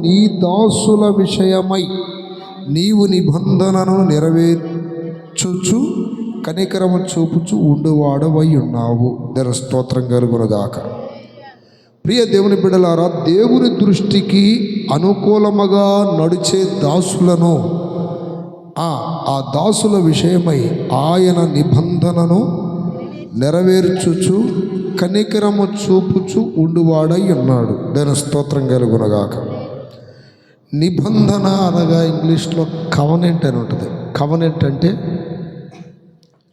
నీ దాసుల విషయమై నీవు నిబంధనను నెరవేర్చుచు కనికరము చూపుచు ఉండువాడవై ఉన్నావు. దేని స్తోత్రం కలుగునుగాక. ప్రియ దేవుని బిడ్డలారా, దేవుని దృష్టికి అనుకూలముగా నడిచే దాసులను ఆ దాసుల విషయమై ఆయన నిబంధనను నెరవేర్చుచు కనికరము చూపుచు ఉండువాడై ఉన్నాడు. దాని స్తోత్రం కలుగునగాక. నిబంధన అనగా ఇంగ్లీష్లో కవనెంట్ అని ఉంటుంది.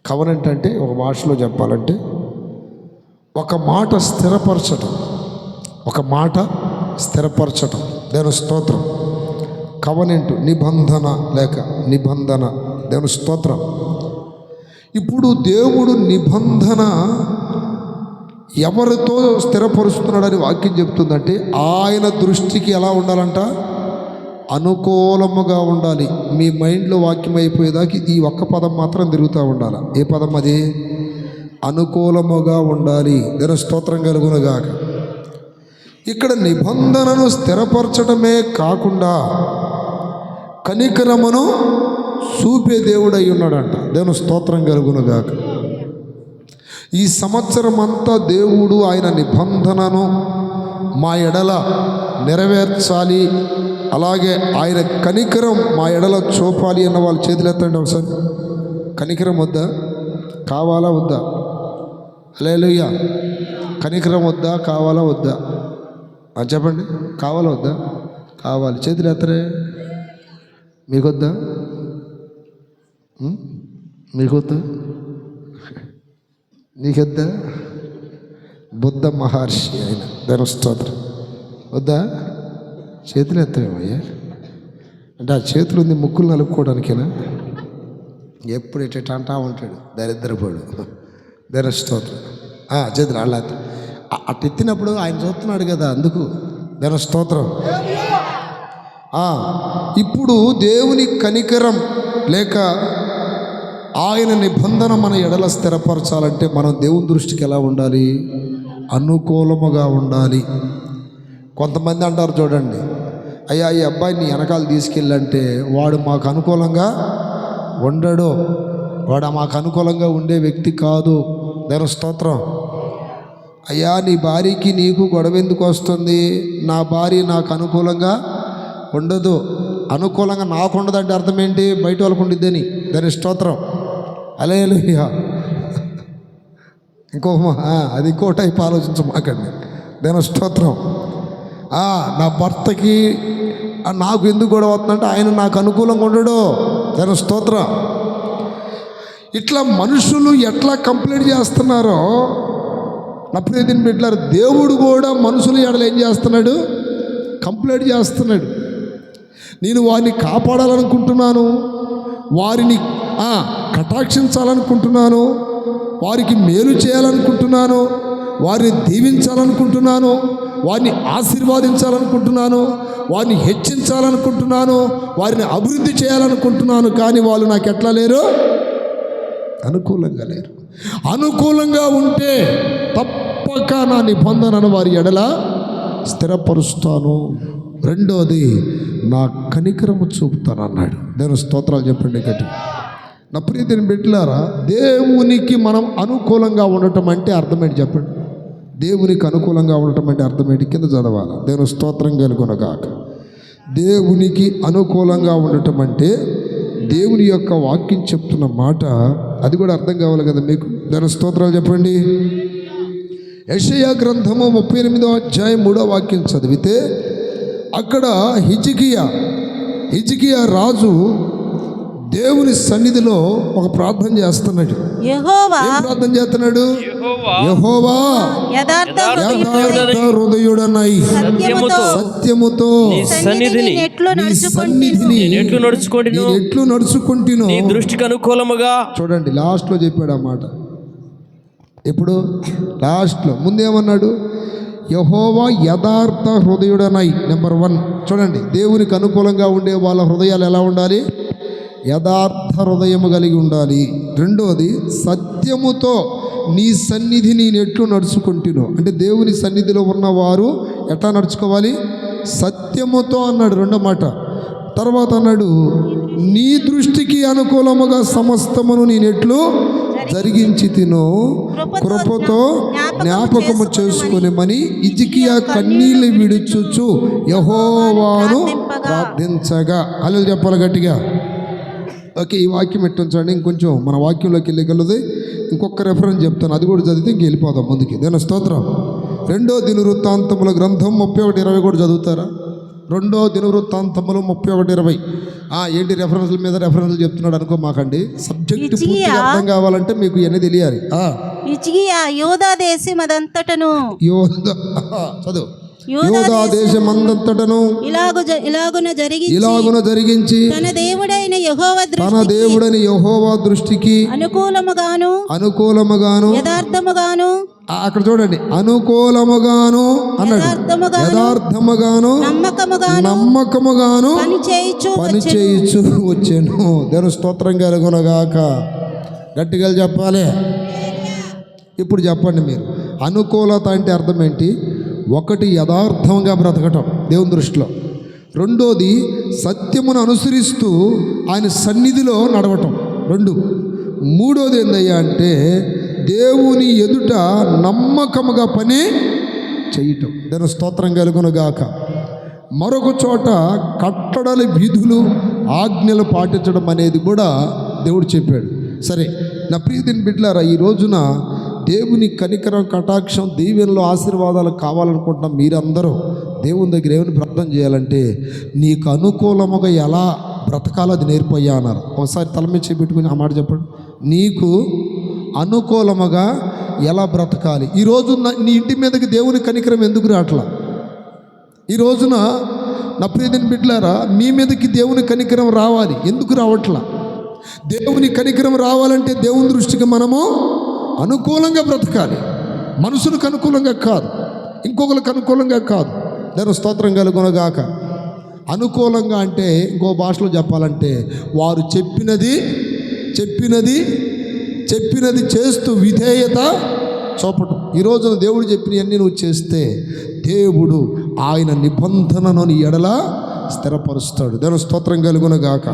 కవనెంట్ అంటే ఒక భాషలో చెప్పాలంటే ఒక మాట స్థిరపరచటం. దాని స్తోత్రం. కవనెంట్ నిబంధన లేక నిబంధన. దేవుని స్తోత్రం. ఇప్పుడు దేవుడు నిబంధన ఎవరితో స్థిరపరుస్తున్నాడని వాక్యం చెప్తుందంటే ఆయన దృష్టికి ఎలా ఉండాలంట? అనుకూలముగా ఉండాలి. మీ మైండ్లో వాక్యం అయిపోయేదాకా ఈ ఒక్క పదం మాత్రం తిరుగుతూ ఉండాలి. ఏ పదం అది? అనుకూలముగా ఉండాలి. దేవుని స్తోత్రం కలుగునుగాక. ఇక్కడ నిబంధనను స్థిరపరచడమే కాకుండా కనికరమును చూపే దేవుడు అయి ఉన్నాడంట. దేవుని స్తోత్రం కలుగునుగాక. ఈ సంవత్సరం అంతా దేవుడు ఆయన నిబంధనను మా ఎడల నెరవేర్చాలి, అలాగే ఆయన కనికరం మా ఎడల చూపాలి అన్న వాళ్ళు చేతులు ఎత్తండి ఒకసారి. కనికరం వద్దా? కావాలా వద్దా? హల్లెలూయా. కనికరం వద్దా? కావాలా వద్దా? చెప్పండి. కావాలా వద్దా? కావాలి. చేతులు ఎత్తరే. మీకొద్దా? మీకొద్దా? నీకొద్దా? బుద్ధ మహర్షి ఆయన. దాని స్తోత్రం. వద్దా? చేతులు ఎత్తమయ్యా. అంటే ఆ చేతులు ఉంది ముక్కులు నలుపుకోవడానికేనా? ఎప్పుడు ఎట్ట అంటా ఉంటాడు దరిద్రపోడు. దాని స్తోత్రం. చేతులు అలా అట్ట ఎత్తినప్పుడు ఆయన చూస్తున్నాడు కదా, అందుకు. దాని స్తోత్రం. ఇప్పుడు దేవుని కనికరం లేక ఆయన నిబంధన మన ఎడల స్థిరపరచాలంటే మనం దేవుని దృష్టికి ఎలా ఉండాలి? అనుకూలముగా ఉండాలి. కొంతమంది అంటారు చూడండి, అయ్యా ఈ అబ్బాయిని వెనకాల తీసుకెళ్ళంటే వాడు మాకు అనుకూలంగా ఉండడు, వాడు మాకు అనుకూలంగా ఉండే వ్యక్తి కాదు. దాని స్తోత్రం. అయ్యా నీ భార్యకి నీకు గొడవ ఎందుకు వస్తుంది? నా భార్య నాకు అనుకూలంగా ఉండదు. అనుకూలంగా నాకు ఉండదంటే అర్థం ఏంటి? బయట వాళ్ళకు ఉండిద్దని. దాని స్తోత్రం. హల్లెలూయా. అది ఇంకో టైప్ ఆలోచించమాకండి. దాని స్తోత్రం. నా భర్తకి నాకు ఎందుకు గొడవ అవుతుందంటే ఆయన నాకు అనుకూలంగా ఉండడు. దాని స్తోత్రం. ఇట్లా మనుషులు ఎట్లా కంప్లైంట్ చేస్తున్నారో నా ప్రియమైన బిడ్డలారా, దేవుడు కూడా మనుషుల ఎడల ఏం చేస్తున్నాడు? కంప్లైంట్ చేస్తున్నాడు. నేను వారిని కాపాడాలనుకుంటున్నాను, వారిని కటాక్షించాలనుకుంటున్నాను, వారికి మేలు చేయాలనుకుంటున్నాను, వారిని దీవించాలనుకుంటున్నాను, వారిని ఆశీర్వాదించాలనుకుంటున్నాను, వారిని హెచ్చించాలనుకుంటున్నాను, వారిని అభివృద్ధి చేయాలనుకుంటున్నాను. కానీ వాళ్ళు నాకు ఎట్లా లేరు? అనుకూలంగా లేరు. అనుకూలంగా ఉంటే తప్పక నా నిబంధనను వారి ఎడల స్థిరపరుస్తాను. రెండోది నా కనికరము చూపుతాను అన్నాడు. దేవుని స్తోత్రాలు చెప్పండి గట్టి. నా ప్రియమైన బిడ్డలారా, దేవునికి మనం అనుకూలంగా ఉండటం అంటే అర్థమేంటి చెప్పండి? దేవునికి అనుకూలంగా ఉండటం అంటే అర్థమేంటి? కింద చదవాలి. దేవుని స్తోత్రం కలుగునగాక. దేవునికి అనుకూలంగా ఉండటం అంటే దేవుని యొక్క వాక్యం చెప్తున్న మాట, అది కూడా అర్థం కావాలి కదా మీకు. దాని స్తోత్రాలు చెప్పండి. యెషయా గ్రంథము 38వ అధ్యాయం 3వ వాక్యం చదివితే అక్కడ హిజ్కియా రాజు దేవుని సన్నిధిలో ఒక ప్రార్థన చేస్తున్నాడు. ఏం ప్రార్థన చేస్తున్నాడు? యెహోవా యథార్థ హృదయుడనై సత్యముతో సన్నిధిని ఎట్లు నడుచుకుంటును నీ దృష్టికి అనుకూలముగా. చూడండి, లాస్ట్లో చెప్పాడు ఆ మాట. ఇప్పుడు లాస్ట్లో ముందేమన్నాడు? యెహోవా యథార్థ హృదయుడనై. నెంబర్ 1 చూడండి, దేవునికి అనుకూలంగా ఉండే వాళ్ళ హృదయాలు ఎలా ఉండాలి? యథార్థ హృదయము కలిగి ఉండాలి. రెండోది, సత్యముతో నీ సన్నిధి నేను ఎట్లు నడుచుకుంటున్నాను అంటే దేవుని సన్నిధిలో ఉన్నవారు ఎట్లా నడుచుకోవాలి? సత్యముతో అన్నాడు రెండో మాట. తర్వాత అన్నాడు, నీ దృష్టికి అనుకూలముగా సమస్తమును నేనెట్లు జరిగించి తిను, కృపతో జ్ఞాపకము చేసుకొనిమని హిజ్కియా కన్నీళ్లు విడుచుచు యెహోవాను ప్రార్థించగా. హల్లెలూయా చెప్పాలి గట్టిగా. ఓకే, ఈ వాక్యం ఎట్టుంచండి. ఇంకొంచెం మన వాక్యంలోకి వెళ్ళగలది. ఇంకొక రెఫరెన్స్ చెప్తాను, అది కూడా చదివితే ఇంక వెళ్ళిపోదాం ముందుకి. దేని స్తోత్రం. 2వ దినవృత్తాంతముల గ్రంథం 31:20 కూడా చదువుతారా? 2వ దినవృత్తాంతములు 31:20. ఏంటి రెఫరెన్స్ల మీద రెఫరెన్స్లు చెప్తున్నాడు అనుకో మాకండి. సబ్జెక్ట్ పూర్తిగా అర్థం కావాలంటే మీకు ఇవన్నీ తెలియాలి. హిజ్కియా యూదా దేశమంతటను చదువు. యూదా దేశమంతటను ఇలాగున జరిగించి తన దేవుడైన యెహోవా దృష్టికి అనుకూలముగాను యథార్థముగాను, అక్కడ చూడండి, అనుకూలముగాను అన్నాడు, యథార్థముగాను నమ్మకముగాను పని చేయించు వచ్చాను. దేవుని స్తోత్రం కలుగునగాక. గట్టిగా చెప్పాలి. ఇప్పుడు చెప్పండి మీరు, అనుకూలత అంటే అర్థం ఏంటి? ఒకటి, యథార్థంగా బ్రతకటం దేవుని దృష్టిలో. రెండోది, సత్యమును అనుసరిస్తూ ఆయన సన్నిధిలో నడవటం. 2. మూడోది ఏందయ్యా అంటే దేవుని ఎదుట నమ్మకముగా పని చేయటం. దాని స్తోత్రం కలుగునుగాక. మరొక చోట కట్టడల విధులు ఆజ్ఞలు పాటించడం అనేది కూడా దేవుడు చెప్పాడు. సరే నా ప్రియమైన బిడ్డలారా, ఈ రోజున దేవుని కనికరం, కటాక్షం, దీవెనలు, ఆశీర్వాదాలు కావాలనుకుంటున్నాం. మీరందరూ దేవుని దగ్గర ఏమైనా ప్రార్థన చేయాలంటే నీకు అనుకూలముగా ఎలా బ్రతకాలో అది నేర్పయ్యా అన్నారు. ఒకసారి తల మీద చేపెట్టుకుని ఆ మాట చెప్పండి. నీకు అనుకూలముగా ఎలా బ్రతకాలి. ఈ రోజు నీ ఇంటి మీదకి దేవుని కనికరం ఎందుకు రావట్లా? ఈ రోజున నా ప్రియమైన బిడ్డలారా, మీ మీదకి దేవుని కనికరం రావాలి. ఎందుకు రావట్లా? దేవుని కనికరం రావాలంటే దేవుని దృష్టికి మనము అనుకూలంగా బ్రతకాలి. మనుషులకు అనుకూలంగా కాదు, ఇంకొకరికి అనుకూలంగా కాదు. దాని స్తోత్రం కలుగునగాక. అనుకూలంగా అంటే ఇంకో భాషలో చెప్పాలంటే వారు చెప్పినది చేస్తూ విధేయత చూపటం. ఈ రోజున దేవుడు చెప్పినవన్నీ నువ్వు చేస్తే దేవుడు ఆయన నిబంధనను నీ ఎడల స్థిరపరుస్తాడు. దాని స్తోత్రం కలుగునగాక.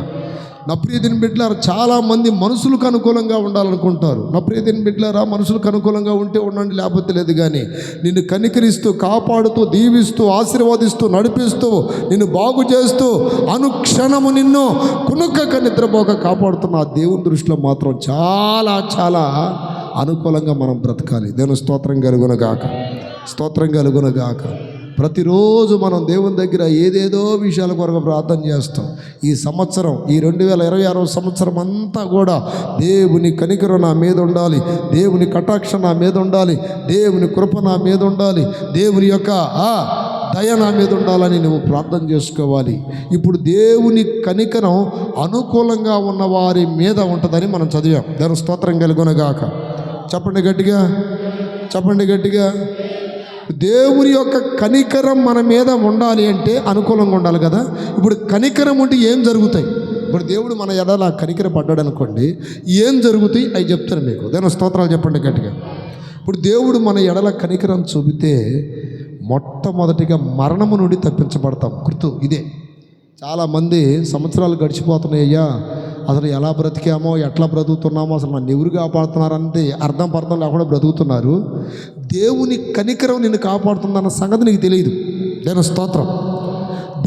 నా ప్రియదిన బిడ్డలారా, చాలామంది మనుషులకు అనుకూలంగా ఉండాలనుకుంటారు. నా ప్రియదిన బిడ్డలారా, మనుషులకు అనుకూలంగా ఉంటే ఉండండి, లేకపోతే లేదు. కానీ నిన్ను కనికరిస్తూ, కాపాడుతూ, దీవిస్తూ, ఆశీర్వాదిస్తూ, నడిపిస్తూ, నిన్ను బాగు చేస్తూ, అనుక్షణము నిన్ను కునుకక నిద్రపోక కాపాడుతున్న ఆ దేవుని దృష్టిలో మాత్రం చాలా చాలా అనుకూలంగా మనం బ్రతకాలి. దేవుని స్తోత్రం కలుగునగాక. స్తోత్రం కలుగునగాక. ప్రతిరోజు మనం దేవుని దగ్గర ఏదేదో విషయాల కొరకు ప్రార్థన చేస్తాం. ఈ సంవత్సరం, ఈ 2026 సంవత్సరం అంతా కూడా దేవుని కనికరం నా మీద ఉండాలి, దేవుని కటాక్షం నా మీద ఉండాలి, దేవుని కృప నా మీద ఉండాలి, దేవుని యొక్క దయ నా మీద ఉండాలని నువ్వు ప్రార్థన చేసుకోవాలి. ఇప్పుడు దేవుని కనికరం అనుకూలంగా ఉన్న వారి మీద ఉంటుందని మనం చదివాం. దాని స్తోత్రం కలుగునగాక. చెప్పండి గట్టిగా, చెప్పండి గట్టిగా. దేవుని యొక్క కనికరం మన మీద ఉండాలి అంటే అనుకూలంగా ఉండాలి కదా. ఇప్పుడు కనికరం ఉంటే ఏం జరుగుతాయి? ఇప్పుడు దేవుడు మన ఎడల కనికర పడ్డాడు అనుకోండి, ఏం జరుగుతాయి అవి చెప్తాను మీకు. దాని స్తోత్రాలు చెప్పండి గట్టిగా. ఇప్పుడు దేవుడు మన ఎడల కనికరం చూపితే మొట్టమొదటిగా మరణము నుండి తప్పించబడతాం. గుర్తు ఇదే. చాలామంది సంవత్సరాలు గడిచిపోతున్నాయ్యా, అసలు ఎలా బ్రతికామో, ఎట్లా బ్రతుకుతున్నామో, అసలు నన్ను ఎవరు కాపాడుతున్నారంటే అర్థం పర్థం లేకుండా బ్రతుకుతున్నారు. దేవుని కనికరం నిన్ను కాపాడుతుందన్న సంగతి నీకు తెలియదు. నేను స్తోత్రం.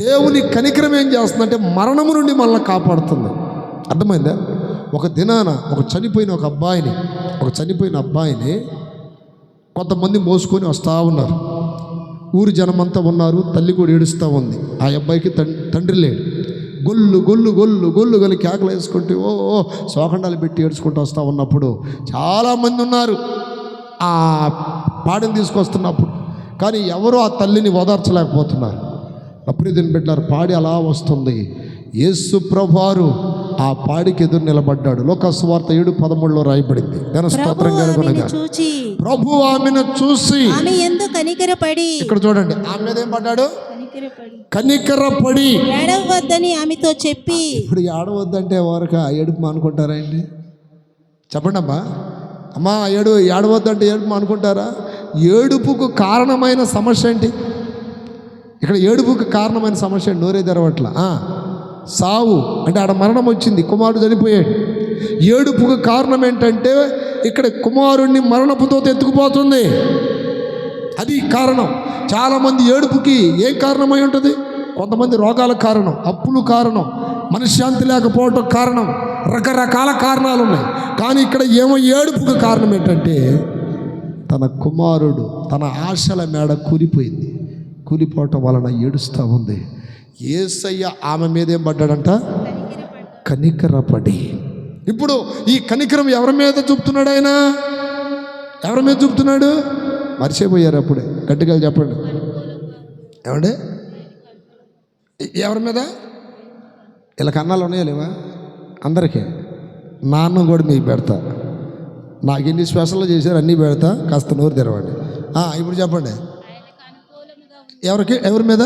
దేవుని కనికరం ఏం చేస్తుందంటే మరణము నుండి మనల్ని కాపాడుతుంది. అర్థమైందా? ఒక దినాన ఒక చనిపోయిన అబ్బాయిని కొంతమంది మోసుకొని వస్తూ ఉన్నారు. ఊరి జనమంతా ఉన్నారు, తల్లి కూడా ఏడుస్తూ ఉంది. ఆ అబ్బాయికి తండ్రి లేడు. గొల్లు గొల్లు గొల్లు గొల్లు గొల్లు కేకలు వేసుకుంటూ శోఖండాలు పెట్టి ఏడ్చుకుంటూ వస్తూ ఉన్నప్పుడు చాలామంది ఉన్నారు ఆ పాడిని తీసుకొస్తున్నప్పుడు. కానీ ఎవరో ఆ తల్లిని ఓదార్చలేకపోతున్నారు. అప్పుడు దీన్ని పెట్టారు. పాడి అలా వస్తుంది. యేసు ప్రభువారు ఆ పాడికి ఎదురు నిలబడ్డాడు. లోకాసు వార్త 7:13 రాయబడింది. దాని స్తోత్రం కలుగునగా. ప్రభు ఆమెను చూసి ఇక్కడ చూడండి, ఆమె మీద ఏం పడ్డాడు? కనికరపడి ఏడవద్దని ఆమెతో చెప్పి. ఇప్పుడు ఏడవద్దంటే ఎవరికి ఏడుపు అనుకుంటారా అండి? చెప్పండి అమ్మా ఏడవద్దంటే ఏడుపు అనుకుంటారా? ఏడుపుకు కారణమైన సమస్య ఏంటి? ఇక్కడ ఏడుపుకి కారణమైన సమస్య నోరే తెరవట్ల. సావు అంటే ఆడ మరణం వచ్చింది, కుమారుడు చనిపోయాడు. ఏడుపుకి కారణం ఏంటంటే ఇక్కడ కుమారుణ్ణి మరణపుతో ఎత్తుకుపోతుంది, అది కారణం. చాలామంది ఏడుపుకి ఏం కారణమై ఉంటుంది? కొంతమంది రోగాల కారణం, అప్పులు కారణం, మనశ్శాంతి లేకపోవటం కారణం, రకరకాల కారణాలు ఉన్నాయి. కానీ ఇక్కడ ఏమో ఏడుపుకి కారణం ఏంటంటే తన కుమారుడు తన ఆశల మేడ కూలిపోయింది, కూలిపోవటం వలన ఏడుస్తూ ఉంది. యేసయ్య ఆమె మీదేం పడ్డాడంట? కనికరపడి. ఇప్పుడు ఈ కనికరం ఎవరి మీద చూపుతున్నాడు? ఆయన ఎవరి మీద చూపుతున్నాడు? మర్చిపోయారు అప్పుడే. గట్టిగా చెప్పండి ఏమండి, ఎవరి మీద? ఇలా కన్నాలు ఉన్నాయా లేవా? అందరికీ. నాన్న కూడా మీకు పెడతా, నాకు ఎన్ని స్పెషల్ చేశారు అన్నీ పెడతా, కాస్త నోరు తెరవండి. ఇప్పుడు చెప్పండి, ఎవరి మీద?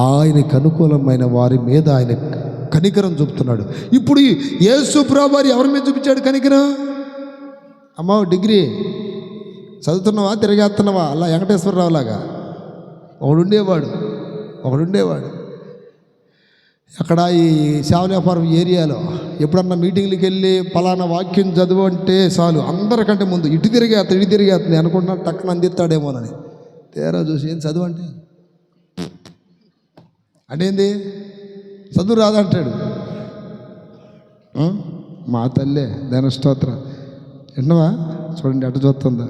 ఆయనకు అనుకూలమైన వారి మీద ఆయన కనికరం చూపుతున్నాడు. ఇప్పుడు యేసు ప్రభువు ఎవరి మీద చూపించాడు కనికరం? అమ్మ డిగ్రీ చదువుతున్నావా, తిరిగేస్తున్నావా? అలా వెంకటేశ్వరరావు లాగా ఒకడుండేవాడు అక్కడ ఈ శావలేపురం ఏరియాలో. ఎప్పుడన్నా మీటింగ్లకి వెళ్ళి పలానా వాక్యం చదువు అంటే చాలు అందరికంటే ముందు ఇటు తిరిగేస్తుంది అనుకుంటున్నాను, టక్కున అందిస్తాడేమోనని. తేరా చూసి ఏం చదువు అంటే ఏంది? చదువు రాదంటాడు. మా తల్లే దాని స్తోత్రం. విన్నావా? చూడండి అటు చూస్తుందా.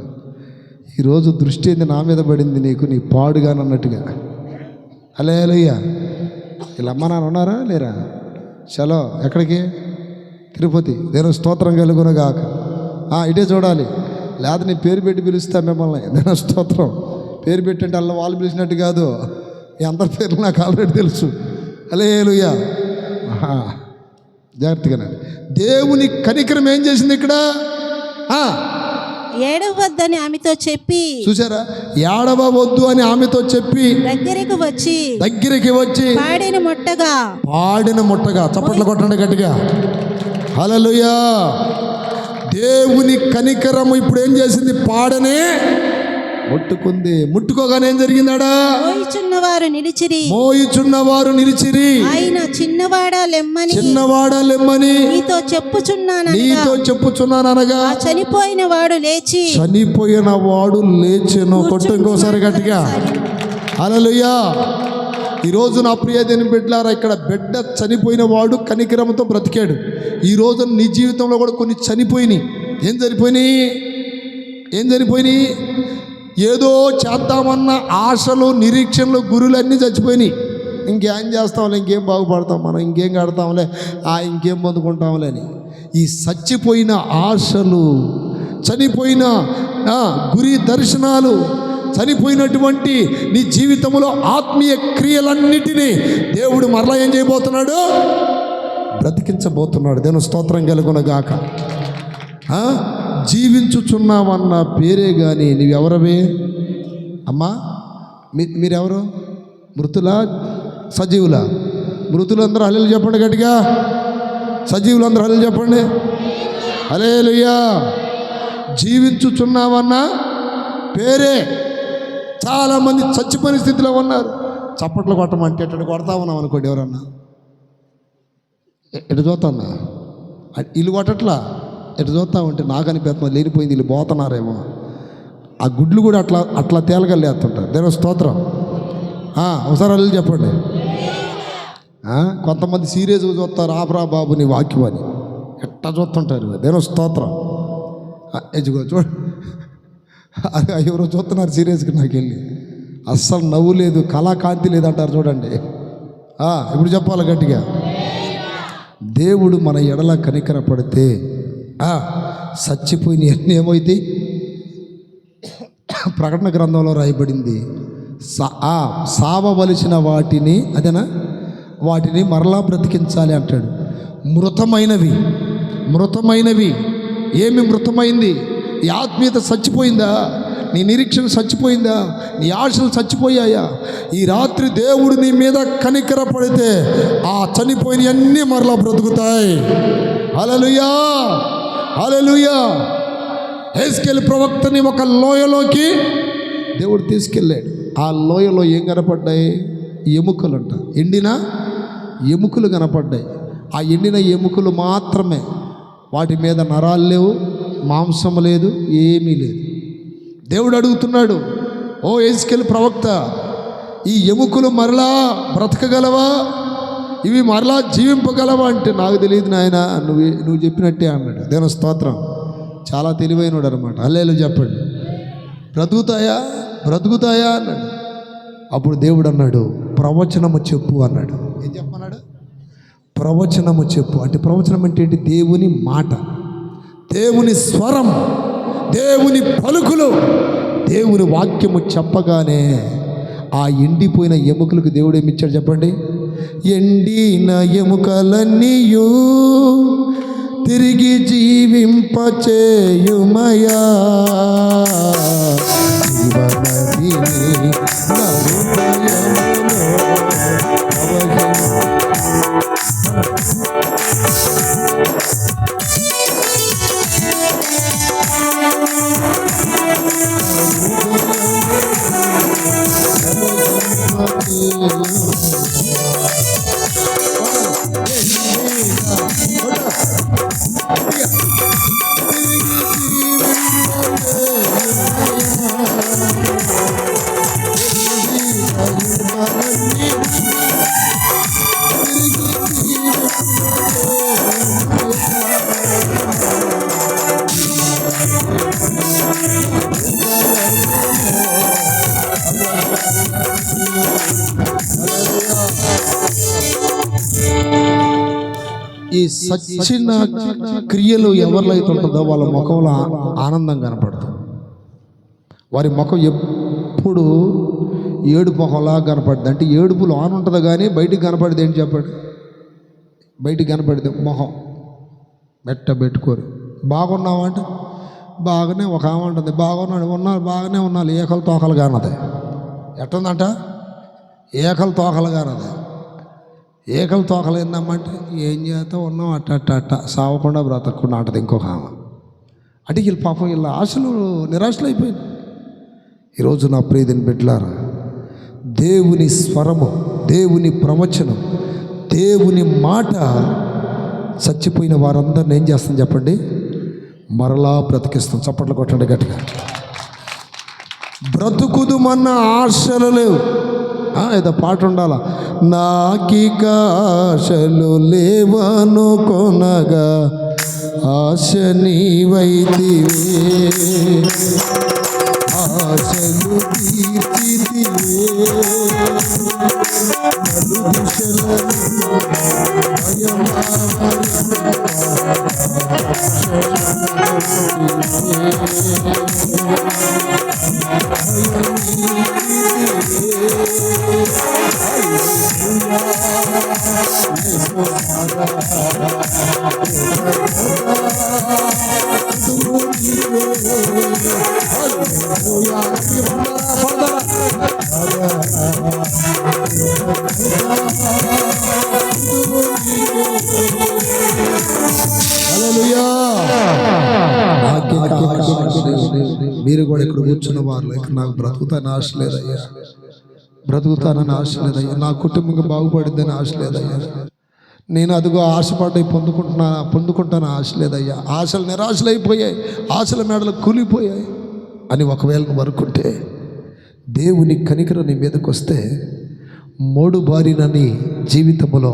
ఈరోజు దృష్టి ఏంది నా మీద పడింది నీకు, నీ పాడుగానన్నట్టుగా. హల్లెలూయా. వీళ్ళ అమ్మ నాన్న ఉన్నారా లేరా? చలో ఎక్కడికి? తిరుపతి. దేని స్తోత్రం కలుగునగాక. ఇటే చూడాలి, లేదా నీ పేరు పెట్టి పిలుస్తా మిమ్మల్ని. దేని స్తోత్రం. పేరు పెట్టంటే అలా వాళ్ళు పిలిచినట్టు కాదు, ఈ అందరి పేర్లు నాకు ఆల్రెడీ తెలుసు. హల్లెలూయా. జాగ్రత్తగానే. దేవుని కనికరం ఏం చేసింది ఇక్కడ? ఏడవద్దని ఆమెతో చెప్పి, చూసారా? ఏడవద్దు అని ఆమెతో చెప్పి దగ్గరికి వచ్చి పాడిన ముట్టగా చప్పట్లు కొట్టండి గట్టిగా. హల్లెలూయా. దేవుని కనికరము ఇప్పుడు ఏం చేసింది? పాడనే ముట్టుకుంది. ముట్టుకోగానే ఏం జరిగిందాడా? మోయిచున్నవారు నిలిచిరి. ఆయన చిన్నవాడా లెమ్మని నీతో చెప్పుచున్నాననగా చనిపోయిన వాడు లేచెను. కొట్టు ఇంకోసారి గట్టిగా. హల్లెలూయా. ఈరోజు నా ప్రియ దేవుని బిడ్డలారా, ఇక్కడ బిడ్డ చనిపోయిన వాడు కనికరంతో బ్రతికాడు. ఈరోజు నీ జీవితంలో కూడా కొన్ని చనిపోయినాయి. ఏం చనిపోయినాయి? ఏదో చేద్దామన్న ఆశలు, నిరీక్షణలు, గురులన్నీ చచ్చిపోయినాయి. ఇంకేం చేస్తాంలే, ఇంకేం బాగుపడతాం మనం, ఇంకేం కడతాంలే, ఇంకేం పొందుకుంటాంలే అని ఈ చచ్చిపోయిన ఆశలు, చనిపోయిన గురి దర్శనాలు, చనిపోయినటువంటి నీ జీవితంలో ఆత్మీయ క్రియలన్నిటినీ దేవుడు మరలా ఏం చేయబోతున్నాడు? బ్రతికించబోతున్నాడు. దేవుని స్తోత్రం కలుగునగాక. జీవించుచున్నామన్న పేరే కానీ నీవెవరవే అమ్మా? మీరెవరు? మృతులా సజీవులా? మృతులందరూ హల్లెలూయా చెప్పండి గట్టిగా. సజీవులందరూ హల్లెలూయా చెప్పండి. హల్లెలూయా. జీవించుచున్నామన్న పేరే. చాలామంది చచ్చిపోయిన స్థితిలో ఉన్నారు. చప్పట్లు కొట్టమంటే ఎట్టు కొడతా ఉన్నాం అనుకోండి. ఎవరన్నా ఎటు చూస్తున్నా? ఇల్లు కొట్టట్లా, ఎటు చూస్తా ఉంటే నాకు అనిపిస్తుంది లేనిపోయింది వీళ్ళు పోతున్నారేమో. ఆ గుడ్లు కూడా అట్లా తేలగలేస్తుంటారు. దేని స్తోత్రం. ఒకసారి వాళ్ళు చెప్పండి. కొంతమంది సీరియస్గా చూస్తారు, ఆపరా బాబు నీ వాక్యం అని ఎట్లా చూస్తుంటారు. దేని స్తోత్రం. ఎజుగో చూడండి, ఎవరో చూస్తున్నారు సీరియస్గా. నాకు వెళ్ళి అస్సలు నవ్వు లేదు, కళాకాంతి లేదంటారు చూడండి. ఇప్పుడు చెప్పాలి గట్టిగా. దేవుడు మన ఎడల కనికర పడితే చచ్చిపోయిన అన్నీ ఏమవుతాయి? ప్రకటన గ్రంథంలో రాయబడింది, సావవలసిన వాటిని మరలా బ్రతికించాలి అంటాడు. మృతమైనవి ఏమి మృతమైంది? నీ ఆత్మీయత చచ్చిపోయిందా? నీ నిరీక్షణ చచ్చిపోయిందా? నీ ఆశలు చచ్చిపోయాయా? ఈ రాత్రి దేవుడు నీ మీద కనికర పడితే ఆ చనిపోయినవన్నీ మరలా బ్రతుకుతాయి. హల్లెలూయా. హల్లెలూయా. హెస్కేలు ప్రవక్తని ఒక లోయలోకి దేవుడు తీసుకెళ్ళాడు. ఆ లోయలో ఏం కనపడ్డాయి? ఎముకలంట, ఎండిన ఎముకలు కనపడ్డాయి. ఆ ఎండిన ఎముకలు మాత్రమే, వాటి మీద నరాలు లేవు, మాంసం లేదు, ఏమీ లేదు. దేవుడు అడుగుతున్నాడు, ఓ ఎహెజ్కేలు ప్రవక్త, ఈ ఎముకలు మరలా బ్రతకగలవా? ఇవి మరలా జీవింపగలవా అంటే, నాకు తెలియదు నాయన, నువ్వు చెప్పినట్టే అన్నాడు. దేవుని స్తోత్రం. చాలా తెలివైనడు అనమాట. హల్లెలూయా చెప్పండి. బ్రతుకుతాయా అన్నాడు. అప్పుడు దేవుడు అన్నాడు, ప్రవచనము చెప్పు అన్నాడు. ఏం చెప్పన్నాడు? ప్రవచనము చెప్పు. అంటే ప్రవచనం అంటే ఏంటి? దేవుని మాట, దేవుని స్వరం, దేవుని పలుకులు, దేవుని వాక్యము చెప్పగానే ఆ ఎండిపోయిన ఎముకలకు దేవుడు ఏమిచ్చాడు చెప్పండి? ఎండిన ఎముకలన్నీయు తిరిగి జీవింపచేయుమయా, జీవనదిని నా హృదయములో ఈ సచ్చిన క్రియలు ఎవరిలో అయితే ఉంటుందో వాళ్ళ ముఖంలో ఆనందం కనపడుతుంది. వారి ముఖం ఎప్పుడు ఏడుపు ముఖంలా కనపడుతుంది. అంటే ఏడుపులో ఆన్ ఉంటుంది కానీ బయటికి కనపడేది ఏంటి చెప్పండి? బయటికి కనపడేది ముఖం పెట్టుకోరు. బాగున్నావా అంటే బాగానే, ఒక ఆమె ఉంటుంది బాగానే ఉన్నాను ఏకలు తోకలు కానది. ఎట్టుందంట? ఏకలు తోకలు కానది. ఏకలు తోకలు ఏందమ్మంటే ఏం చేస్తా ఉన్నాం అట్ట సావకుండా బ్రతకకుండా అంటది ఇంకొక ఆమె. అంటే వీళ్ళు పాపం వీళ్ళ ఆశలు నిరాశలు అయిపోయింది. ఈరోజు నా ప్రియదని బిడ్డలారా, దేవుని స్వరము, దేవుని ప్రవచనం, దేవుని మాట చచ్చిపోయిన వారందరిని ఏం చేస్తాం చెప్పండి? మరలా బ్రతికిస్తాం. చప్పట్లు కొట్టండి గట్టిగా. బ్రతుకుదుమన్న ఆశలు లేవు. ఏదో పాట ఉండాలా, నాకిక ఆశలు లేవను కొనగా ఆశ నీవైతివే, ఆశలు తీర్చితివే, నలు దిశలను మీరు కూడా ఇక్కడ కూర్చున్న వారు ఇక్కడ నాకు బ్రతుకుతాను ఆశ లేదయ్యా, బ్రతుకుతానని ఆశ లేదయ్యా, నా కుటుంబంగా బాగుపడిద్దని ఆశ లేదయ్యా, నేను అదిగో ఆశపడి పొందుకుంటాను ఆశ లేదయ్యా, ఆశలు నిరాశలు అయిపోయాయి, ఆశల మేడలు కూలిపోయాయి అని ఒకవేళ నువ్వు అనుకుంటే దేవుని కనికరం నీ మీదకి వస్తే మోడు బారినని జీవితంలో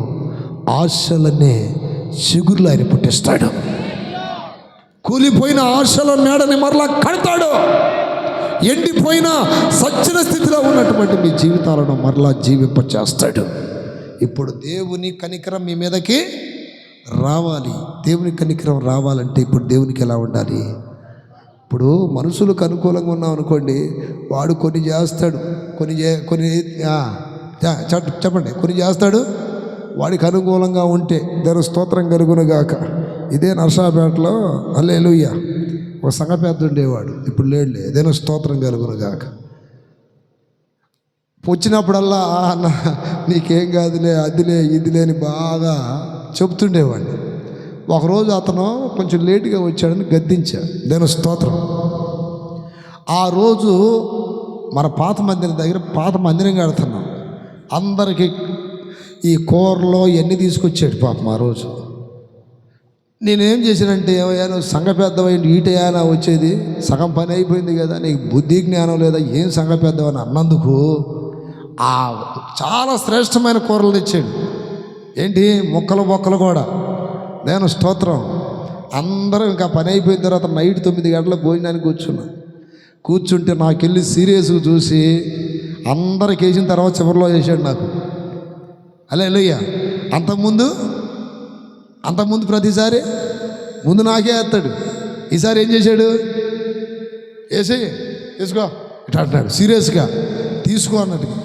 ఆశలనే చిగురులు ఆయన పుట్టిస్తాడు. కూలిపోయిన ఆశల మేడని మరలా కడతాడు. ఎండిపోయిన సచ్చిన స్థితిలో ఉన్నటువంటి మీ జీవితాలను మరలా జీవింపచేస్తాడు. ఇప్పుడు దేవుని కనికరం మీ మీదకి రావాలి. దేవుని కనికరం రావాలంటే ఇప్పుడు దేవునికి ఎలా ఉండాలి? ఇప్పుడు మనుషులకు అనుకూలంగా ఉన్నాం అనుకోండి, వాడు కొన్ని చేస్తాడు, చెప్పండి, కొన్ని చేస్తాడు. వాడికి అనుకూలంగా ఉంటే దేవుని స్తోత్రం కలుగునుగాక. ఇదే నర్సాపేటలో హల్లెలూయా ఒక సంఘ పెద్ద ఉండేవాడు, ఇప్పుడు లేడులే. దేవుని స్తోత్రం కలుగునుగాక. వచ్చినప్పుడల్లా అన్న నీకేం కాదులే, అదిలే ఇదిలే అని బాగా చెప్తుండేవాడిని. ఒకరోజు అతను కొంచెం లేటుగా వచ్చాడని గద్దించా. దేవుని స్తోత్రం. ఆ రోజు మన పాత మందిరం దగ్గర పాత మందిరం కడుతున్నాం. అందరికీ ఈ కూరలో ఇవన్నీ తీసుకొచ్చాడు పాపం ఆ రోజు. నేనేం చేశానంటే, ఏమయ్యా నువ్వు సంఘ పెద్దవైంది ఈటయానా వచ్చేది, సగం పని అయిపోయింది కదా, నీకు బుద్ధి జ్ఞానం లేదా, ఏం సంఘ పెద్దవని అన్నందుకు చాలా శ్రేష్టమైన కూరలు తెచ్చాడు. ఏంటి, మొక్కలు కూడా. నేను స్తోత్రం. అందరూ ఇంకా పని అయిపోయిన తర్వాత నైట్ 9 గంటలకు భోజనానికి కూర్చుంటే నాకెళ్ళి సీరియస్గా చూసి అందరికి వేసిన తర్వాత చివరిలో చేశాడు నాకు. హల్లెలూయా. అంతకుముందు ప్రతిసారి ముందు నాకే వేస్తాడు. ఈసారి ఏం చేశాడు, వేసుకో ఇట్లా అంటున్నాడు సీరియస్గా, తీసుకో అన్నట్టుగా.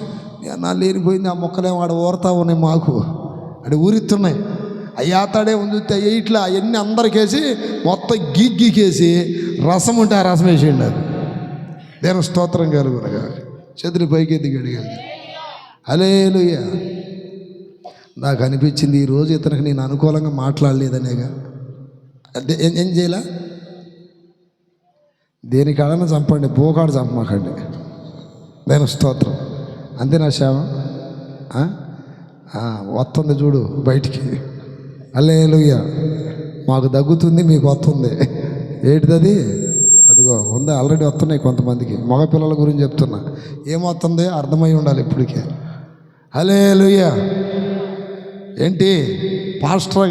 నా లేనిపోయింది, ఆ మొక్కలేమో ఆడ ఊరుతా ఉన్నాయి, మాకు అక్కడ ఊరిస్తున్నాయి. అయ్యాతాడే ఉంది అయ్యి ఇట్లా అవన్నీ అందరికేసి మొత్తం గీకేసి రసం ఉంటే ఆ రసం వేసేయండి నాకు. నేను స్తోత్రం కలుగునగా. చేతులు పైకి ఎత్తికి హల్లెలూయా. నాకు అనిపించింది ఈరోజు ఇతనికి నేను అనుకూలంగా మాట్లాడలేదనేగా. ఏం చేయాల, దేనికాడన్నా చంపండి, బోకాడు చంపమాకండి. నేను స్తోత్రం. అంతే నా సేవ. వస్తుంది చూడు బయటికి. హల్లెలూయా. మాకు దగ్గుతుంది, మీకు వస్తుంది. ఏంటిది? అదిగో ఉంది, ఆల్రెడీ వస్తున్నాయి కొంతమందికి. మగపిల్లల గురించి చెప్తున్నా. ఏమవుతుంది అర్థమై ఉండాలి ఇప్పటికే. హల్లెలూయా. ఏంటి, పాస్టర్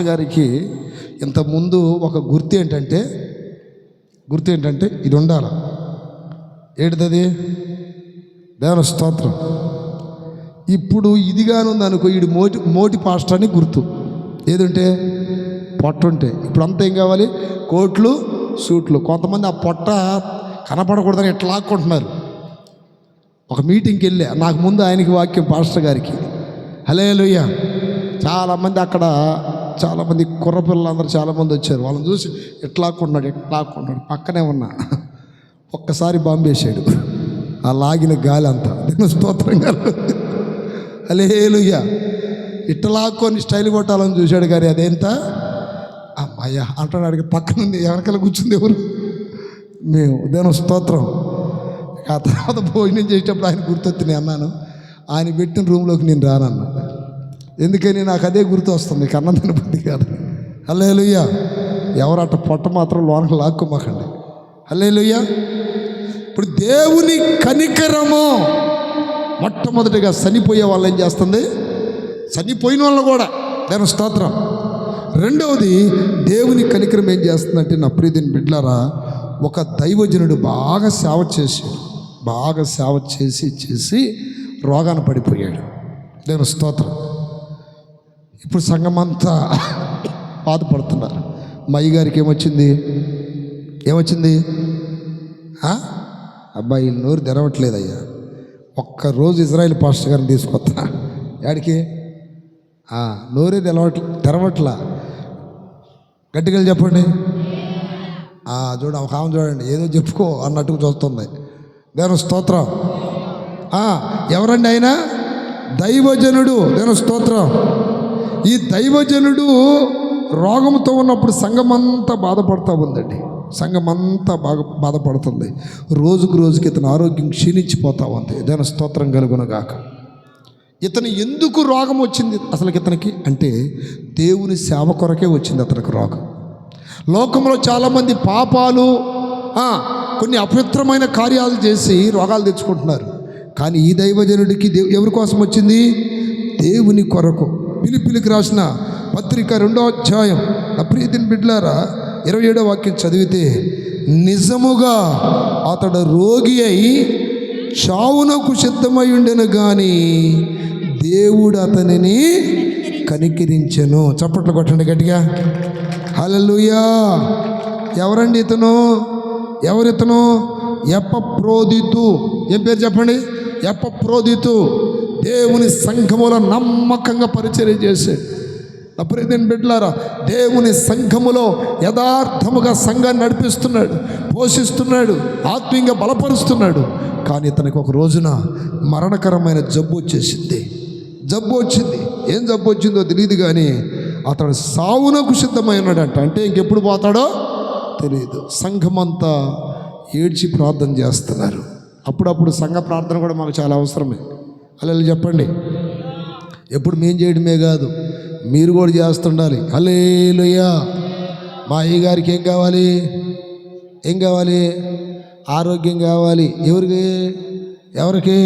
గారికి ఇంతకుముందు ఒక గుర్తు ఏంటంటే ఇది ఉండాలి. ఏంటిది? దేవుని స్తోత్రం. ఇప్పుడు ఇదిగానుంది అనుకో, ఈడు మోటి పాస్టర్ అని గుర్తు. ఏదంటే పొట్ట ఉంటే. ఇప్పుడు అంతా ఏం కావాలి, కోట్లు సూట్లు. కొంతమంది ఆ పొట్ట కనపడకూడదని ఎట్లా లాక్కుంటున్నారు. ఒక మీటింగ్కి వెళ్ళా, నాకు ముందు ఆయనకి వాక్యం పాస్టర్ గారికి. హల్లెలూయా. చాలామంది కుర్రపిల్లలందరూ చాలామంది వచ్చారు. వాళ్ళని చూసి ఎట్లా లాక్కుంటున్నాడు. పక్కనే ఉన్నా, ఒక్కసారి బాంబేశాడు. ఆ లాగిన గాలి అంతా. నేను స్తోత్రంగా హల్లెలూయా. ఇట్లా లాక్కొని స్టైల్ కొట్టాలని చూశాడు కానీ అదేంత అయ్యా అంటున్నాడు. పక్కనుంది వెనకాల కూర్చుంది ఎవరు? మేము. దేవుని స్తోత్రం. ఆ తర్వాత భోజనం చేసేటప్పుడు ఆయన గుర్తొచ్చి నేను అన్నాను, ఆయన పెట్టిన రూమ్లోకి నేను రానన్నా. ఎందుకని నాకు అదే గుర్తు వస్తుంది, కన్నం తినబుద్ధి కాదు. హల్లెలూయా. ఎవరట పొట్ట మాత్రం లోనకు లాక్కోమాకండి. హల్లెలూయా. ఇప్పుడు దేవుని కనికరము మొట్టమొదటిగా చనిపోయే వాళ్ళు ఏం చేస్తుంది, చనిపోయిన వాళ్ళు కూడా. దాని స్తోత్రం. రెండవది దేవుని కనికరం ఏం చేస్తుందంటే, నా ప్రియమైన బిడ్డలారా, ఒక దైవజనుడు బాగా సేవ చేసి రోగాన పడిపోయాడు. దేవుని స్తోత్రం. ఇప్పుడు సంఘమంతా బాధపడుతున్నారు. మా అయ్యగారికి ఏమొచ్చింది? అబ్బాయి నోరు తెరవట్లేదయ్యా. ఒక్కరోజు ఇజ్రాయిల్ పాస్టర్ గారిని తీసుకొస్తా. యాడికి? నోరే తెరవట్లా. గట్టిగా చెప్పండి. ఒక ఆమె చూడండి, ఏదో చెప్పుకో అన్నట్టుగా చూస్తుంది. దేవుని స్తోత్రం. ఎవరండి ఆయన? దైవజనుడు. దేవుని స్తోత్రం. ఈ దైవజనుడు రోగంతో ఉన్నప్పుడు సంఘమంతా బాధపడుతూ ఉందండి. సంఘమంతా బాధపడుతుంది. రోజుకి ఇతని ఆరోగ్యం క్షీణించిపోతూ ఉంది. దేవుని స్తోత్రం కలుగునగాక. ఇతను ఎందుకు రోగం వచ్చింది అసలు ఇతనికి అంటే, దేవుని సేవ కొరకే వచ్చింది అతనికి రోగం. లోకంలో చాలామంది పాపాలు, కొన్ని అపవిత్రమైన కార్యాలు చేసి రోగాలు తెచ్చుకుంటున్నారు. కానీ ఈ దైవజనుడికి ఎవరి కోసం వచ్చింది? దేవుని కొరకు. ఫిలిప్పీయులకు రాసిన పత్రిక 2వ అధ్యాయం, నా ప్రియమైన బిడ్డలారా, 27వ వాక్యం చదివితే, నిజముగా అతడు రోగి అయి చావునకు సిద్ధమై ఉండెను కానీ దేవుడు అతనిని కనికరించెను. చప్పట్లు కొట్టండి గట్టిగా. హల్లెలూయా. ఎవరండి ఇతను? ఎవరితను? ఎపఫ్రోదితు. ఏం పేరు చెప్పండి? ఎపఫ్రోదితు. దేవుని సంఘములో నమ్మకంగా పరిచర్య చేశాడు. నా ప్రియమైన బిడ్డలారా, దేవుని సంఘములో యథార్థముగా సంఘాన్ని నడిపిస్తున్నాడు, పోషిస్తున్నాడు, ఆత్మీయంగా బలపరుస్తున్నాడు. కానీ ఇతనికి ఒక రోజున మరణకరమైన జబ్బు వచ్చింది. ఏం జబ్బు వచ్చిందో తెలియదు కానీ అతడు సావునకు సిద్ధమై ఉన్నాడంట. అంటే ఇంకెప్పుడు పోతాడో తెలియదు. సంఘమంతా ఏడ్చి ప్రార్థన చేస్తున్నారు. అప్పుడప్పుడు సంఘ ప్రార్థన కూడా మాకు చాలా అవసరమే. అలా చెప్పండి. ఎప్పుడు మేము చేయడమే కాదు, మీరు కూడా చేస్తుండాలి. హల్లెలూయా. మా అయ్యగారికి ఏం కావాలి? ఏం కావాలి? ఆరోగ్యం కావాలి. ఎవరికి?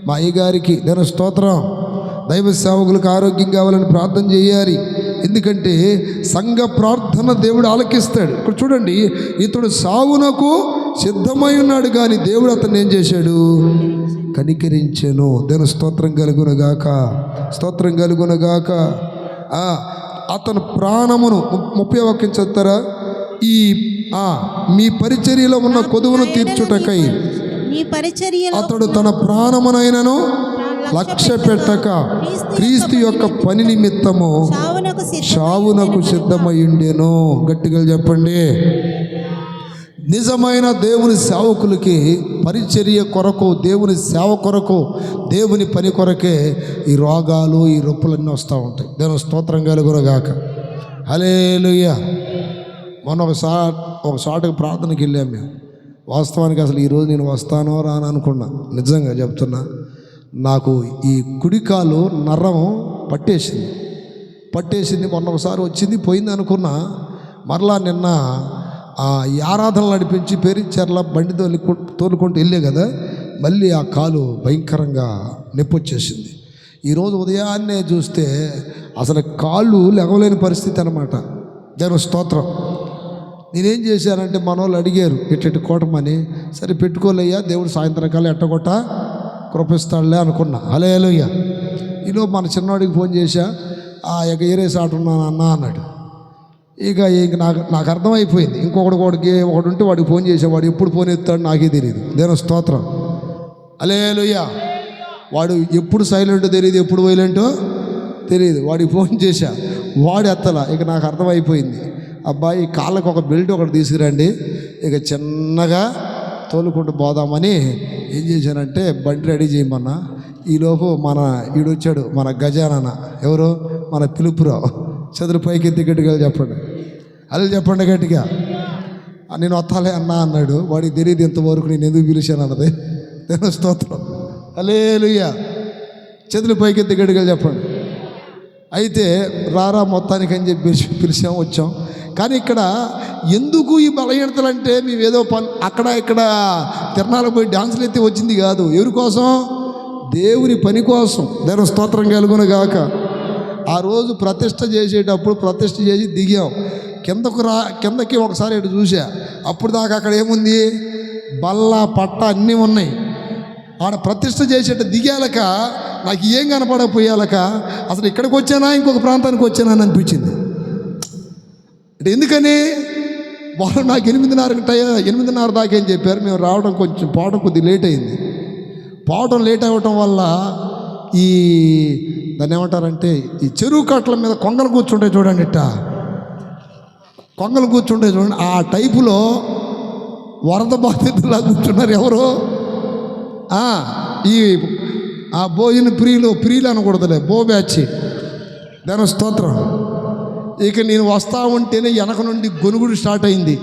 మా అయ్యగారికి. నేను స్తోత్రం. దైవ సేవకులకు ఆరోగ్యం కావాలని ప్రార్థన చేయాలి. ఎందుకంటే సంఘ ప్రార్థన దేవుడు ఆలకిస్తాడు. ఇక్కడ చూడండి, ఇతడు సావునకు సిద్ధమై ఉన్నాడు, కానీ దేవుడు అతన్ని ఏం చేశాడు? కనికరించెను. దేవుని స్తోత్రం కలుగునగాక, స్తోత్రం కలుగునగాక. అతను ప్రాణమును 30వ వాక్యం చదువుతారా? మీ పరిచర్యలో ఉన్న కొదువును తీర్చుటకై అతడు తన ప్రాణమునైనను లక్ష్య పెట్టక క్రీస్తు యొక్క పని నిమిత్తము చావునకు సిద్ధమయ్యుండెను. గట్టిగా చెప్పండి. నిజమైన దేవుని సేవకులకి పరిచర్య కొరకు, దేవుని సేవ కొరకు, దేవుని పని కొరకే ఈ రోగాలు, ఈ రొప్పులన్నీ వస్తూ ఉంటాయి. దేవుని స్తోత్రం కలుగునగాక. హల్లెలూయా. మొన్న ఒక షాటుకు ప్రార్థనకి వెళ్ళాం మేము. వాస్తవానికి అసలు ఈరోజు నేను వస్తానో రాను అనుకున్నా. నిజంగా చెప్తున్నా, నాకు ఈ కుడికాలు నరం పట్టేసింది. మొన్న ఒకసారి వచ్చింది, పోయింది అనుకున్నా. మరలా నిన్న ఈ ఆరాధనలు నడిపించి పేరిచెర్ల బండి తోలుకుంటూ వెళ్ళే కదా, మళ్ళీ ఆ కాలు భయంకరంగా నొప్పి వచ్చేసింది. ఈరోజు ఉదయాన్నే చూస్తే అసలు కాళ్ళు లెగవలేని పరిస్థితి అన్నమాట. దేవుని స్తోత్రం. నేనేం చేశానంటే, మన వాళ్ళు అడిగారు ఎట్టెట్టు కోటమని. సరే పెట్టుకోలేయ్యా, దేవుడు సాయంత్రకాలం ఎట్టగొట్ట కృపిస్తాడులే అనుకున్నా. హల్లెలూయా. ఈలోపు మన చిన్నవాడికి ఫోన్ చేశా, ఇక ఏరేసి ఆడున్నాను అన్న అన్నాడు. ఇక నాకు అర్థమైపోయింది. ఒకడు ఉంటే వాడికి ఫోన్ చేసేవాడు, ఎప్పుడు ఫోన్ ఎత్తాడు నాకే తెలియదు. దేవుని స్తోత్రం. హల్లెలూయా. వాడు ఎప్పుడు సైలెంటో తెలియదు, ఎప్పుడు వైలెంటో తెలియదు. వాడికి ఫోన్ చేశా, వాడు ఎత్తలా. ఇక నాకు అర్థమైపోయింది, అబ్బాయి కాళ్ళకు ఒక బెల్ట్ ఒకటి తీసుకురండి, ఇక చిన్నగా తోలుకుంటూ పోదామని ఏం చేశానంటే బండి రెడీ చేయమన్నా. ఈలోపు ఈడొచ్చాడు మన గజానన్న. ఎవరు? మన పిలుపురావు. చదురు పైకి ఎత్తి గట్టిగా చెప్పండి. అలా చెప్పండి గట్టిగా. నేను వస్తాలే అన్నా అన్నాడు. వాడికి తెలియదు ఇంతవరకు నేను ఎందుకు పిలిచాను అన్నది. దేవుని స్తోత్రం. హల్లెలూయా. చేతులు పైకి ఎత్తి గట్టిగా చెప్పండి. అయితే రారా మొత్తానికి అని చెప్పి పిలిచాం, వచ్చాం. కానీ ఇక్కడ ఎందుకు ఈ బలహీనతలు అంటే, మేము ఏదో అక్కడ ఇక్కడ తిరణాలకు పోయి డాన్సులు ఎత్తి వచ్చింది కాదు. ఎవరి కోసం? దేవుని పని కోసం. దేవుని స్తోత్రం కలుగునగాక. ఆ రోజు ప్రతిష్ట చేసేటప్పుడు ప్రతిష్ట చేసి దిగాం. కిందకి ఒకసారి ఇటు చూసా. అప్పుడు దాకా అక్కడ ఏముంది? బల్ల పట్ట అన్నీ ఉన్నాయి. ఆడ ప్రతిష్ట చేసేట దిగాలక నాకు ఏం కనపడకపోయాలక అసలు ఇక్కడికి వచ్చానా ఇంకొక ప్రాంతానికి వచ్చానా అని అనిపించింది. అంటే ఎందుకని? వాళ్ళు నాకు 8:30 దాకా ఏం చెప్పారు. మేము రావడం పోవడం కొద్దిగా లేట్ అయింది. పోవడం లేట్ అవ్వటం వల్ల దాన్ని ఏమంటారంటే, ఈ చెరువు కట్టల మీద కొంగలు కూర్చుంటాయి చూడండి, కొంగలు కూర్చుంటాయి చూడండి, ఆ టైపులో వరద బాధితులా కూర్చున్నారు. ఎవరు? ఆ భోజన ప్రియులు అనకూడదులే, బ్యాచ్. దాని స్తోత్రం. ఇక నేను వస్తా ఉంటేనే వెనక నుండి గొనుగుడు స్టార్ట్ అయింది.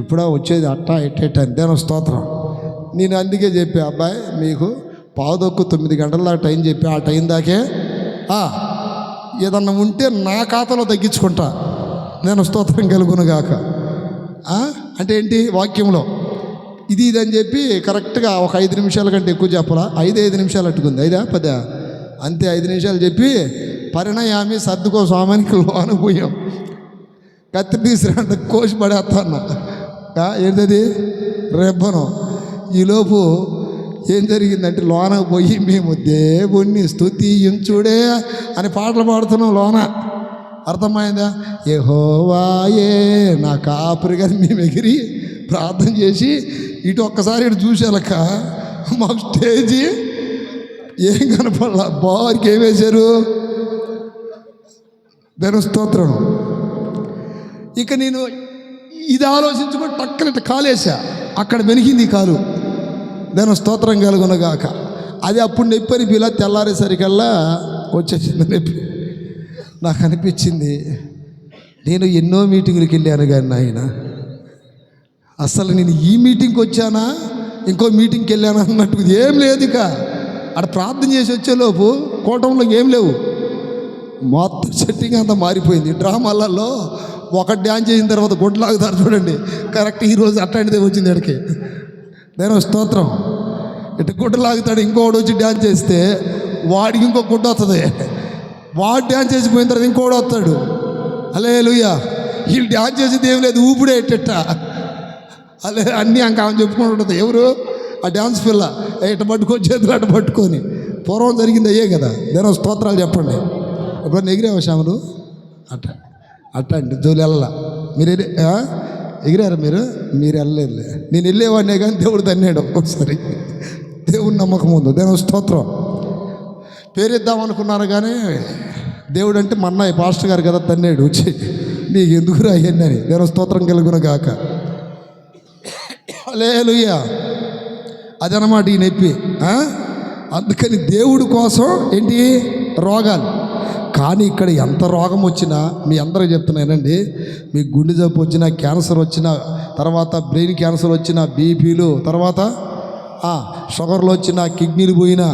ఇప్పుడా వచ్చేది అట్టా ఎట్టేటని. దాని స్తోత్రం. నేను అందుకే చెప్పా, అబ్బాయి మీకు 9:15 గంటల దాకా టైం చెప్పి, ఆ టైం దాకే ఏదన్నా ఉంటే నా ఖాతాలో తగ్గించుకుంటా. నేను స్తోత్రం కలుగునుగాక. అంటే ఏంటి? వాక్యంలో ఇది అని చెప్పి కరెక్ట్గా ఒక 5 నిమిషాల కంటే ఎక్కువ చెప్పాలా. 5 నిమిషాలు అట్టుకుంది. 5 అంతే. 5 నిమిషాలు చెప్పి పరిణయామి సర్దుకో స్వామికి లోన పోయాం. కత్తి తీసుకురంటే కోసి పడేస్తాను. ఏంటది? రెబ్బను. ఈలోపు ఏం జరిగిందంటే లోన పోయి మేము దేవుణ్ణి స్తుతించుడే అని పాటలు పాడుతున్నాం లోన. అర్థమైందా? యెహోవాయే నా కాపురి గారిని మేము ఎగిరి ప్రార్థన చేసి ఇటు ఒక్కసారి ఇటు చూసేలక మాకు స్టేజీ ఏం కనపడాల. బారికి ఏం వేశారు? దేవుని స్తోత్రం. ఇక నేను ఇది ఆలోచించుకొని టక్కన కాలేసా. అక్కడ వెనికింది కాలు. దేవుని స్తోత్రం కలుగునగాక. అది అప్పుడు నొప్పి అని పిల్ల తెల్లారేసరికల్లా వచ్చేసింది నొప్పి. నాకు అనిపించింది, నేను ఎన్నో మీటింగులకి వెళ్ళాను కానీ నాయన అసలు నేను ఈ మీటింగ్కి వచ్చానా ఇంకో మీటింగ్కి వెళ్ళానా అన్నట్టు ఏం లేదు. ఇక అక్కడ ప్రార్థన చేసి వచ్చేలోపు కూటంలో ఏం లేవు, మొత్తం సెట్టింగ్ అంతా మారిపోయింది. డ్రామాలలో ఒక డ్యాన్స్ చేసిన తర్వాత గుడ్లు లాగుతారు చూడండి, కరెక్ట్ ఈరోజు అట్లాంటిదే వచ్చింది ఎక్కడికి. నేను స్తోత్రం. ఇటు గుడ్డ లాగుతాడు, ఇంకోటి వచ్చి డ్యాన్స్ చేస్తే వాడికి ఇంకో గుడ్డ వస్తుంది, వాడు డ్యాన్స్ చేసిపోయిన తర్వాత ఇంకోటి వస్తాడు. హల్లెలూయా. వీళ్ళు డ్యాన్స్ చేసేది ఏం లేదు, ఊపిడే ఎట్టెట్ట అలే అన్నీ అంక ఆమె చెప్పుకుంటూ ఉంటుంది. ఎవరు ఆ డ్యాన్స్ పిల్ల, ఇటు పట్టుకొని చేతులు అటు పట్టుకొని. పూర్వం జరిగింది అయ్యే కదా. నేను స్తోత్రాలు చెప్పండి. ఎప్పుడన్నా ఎగిరేవా శ్యాములు? అట్ట అండి జోలి వెళ్ళాల. మీరు ఎగిరారు? మీరు వెళ్ళలేదు. నేను వెళ్ళేవాడినే కానీ దేవుడు తన్నాడు ఒకసారి. దేవుడు నమ్మకం ఉంది. దేవుని స్తోత్రం. పేరిద్దాం అనుకున్నారు కానీ దేవుడు అంటే మా అన్నయ్య పాస్టర్ గారు కదా తన్నాడు వచ్చి, నీకు ఎందుకు రాయన్ని అని. దేవుని స్తోత్రం కలుగున గాక. హల్లెలూయా. అదనమాట ఈ నొప్పి. అందుకని దేవుడి కోసం ఏంటి రోగాలు. కానీ ఇక్కడ ఎంత రోగం వచ్చినా మీ అందరికీ చెప్తున్నానండి, మీకు గుండె జబ్బు వచ్చినా, క్యాన్సర్ వచ్చినా, తర్వాత బ్రెయిన్ క్యాన్సర్ వచ్చినా, బీపీలు, తర్వాత షుగర్లు వచ్చినా, కిడ్నీలు పోయినా,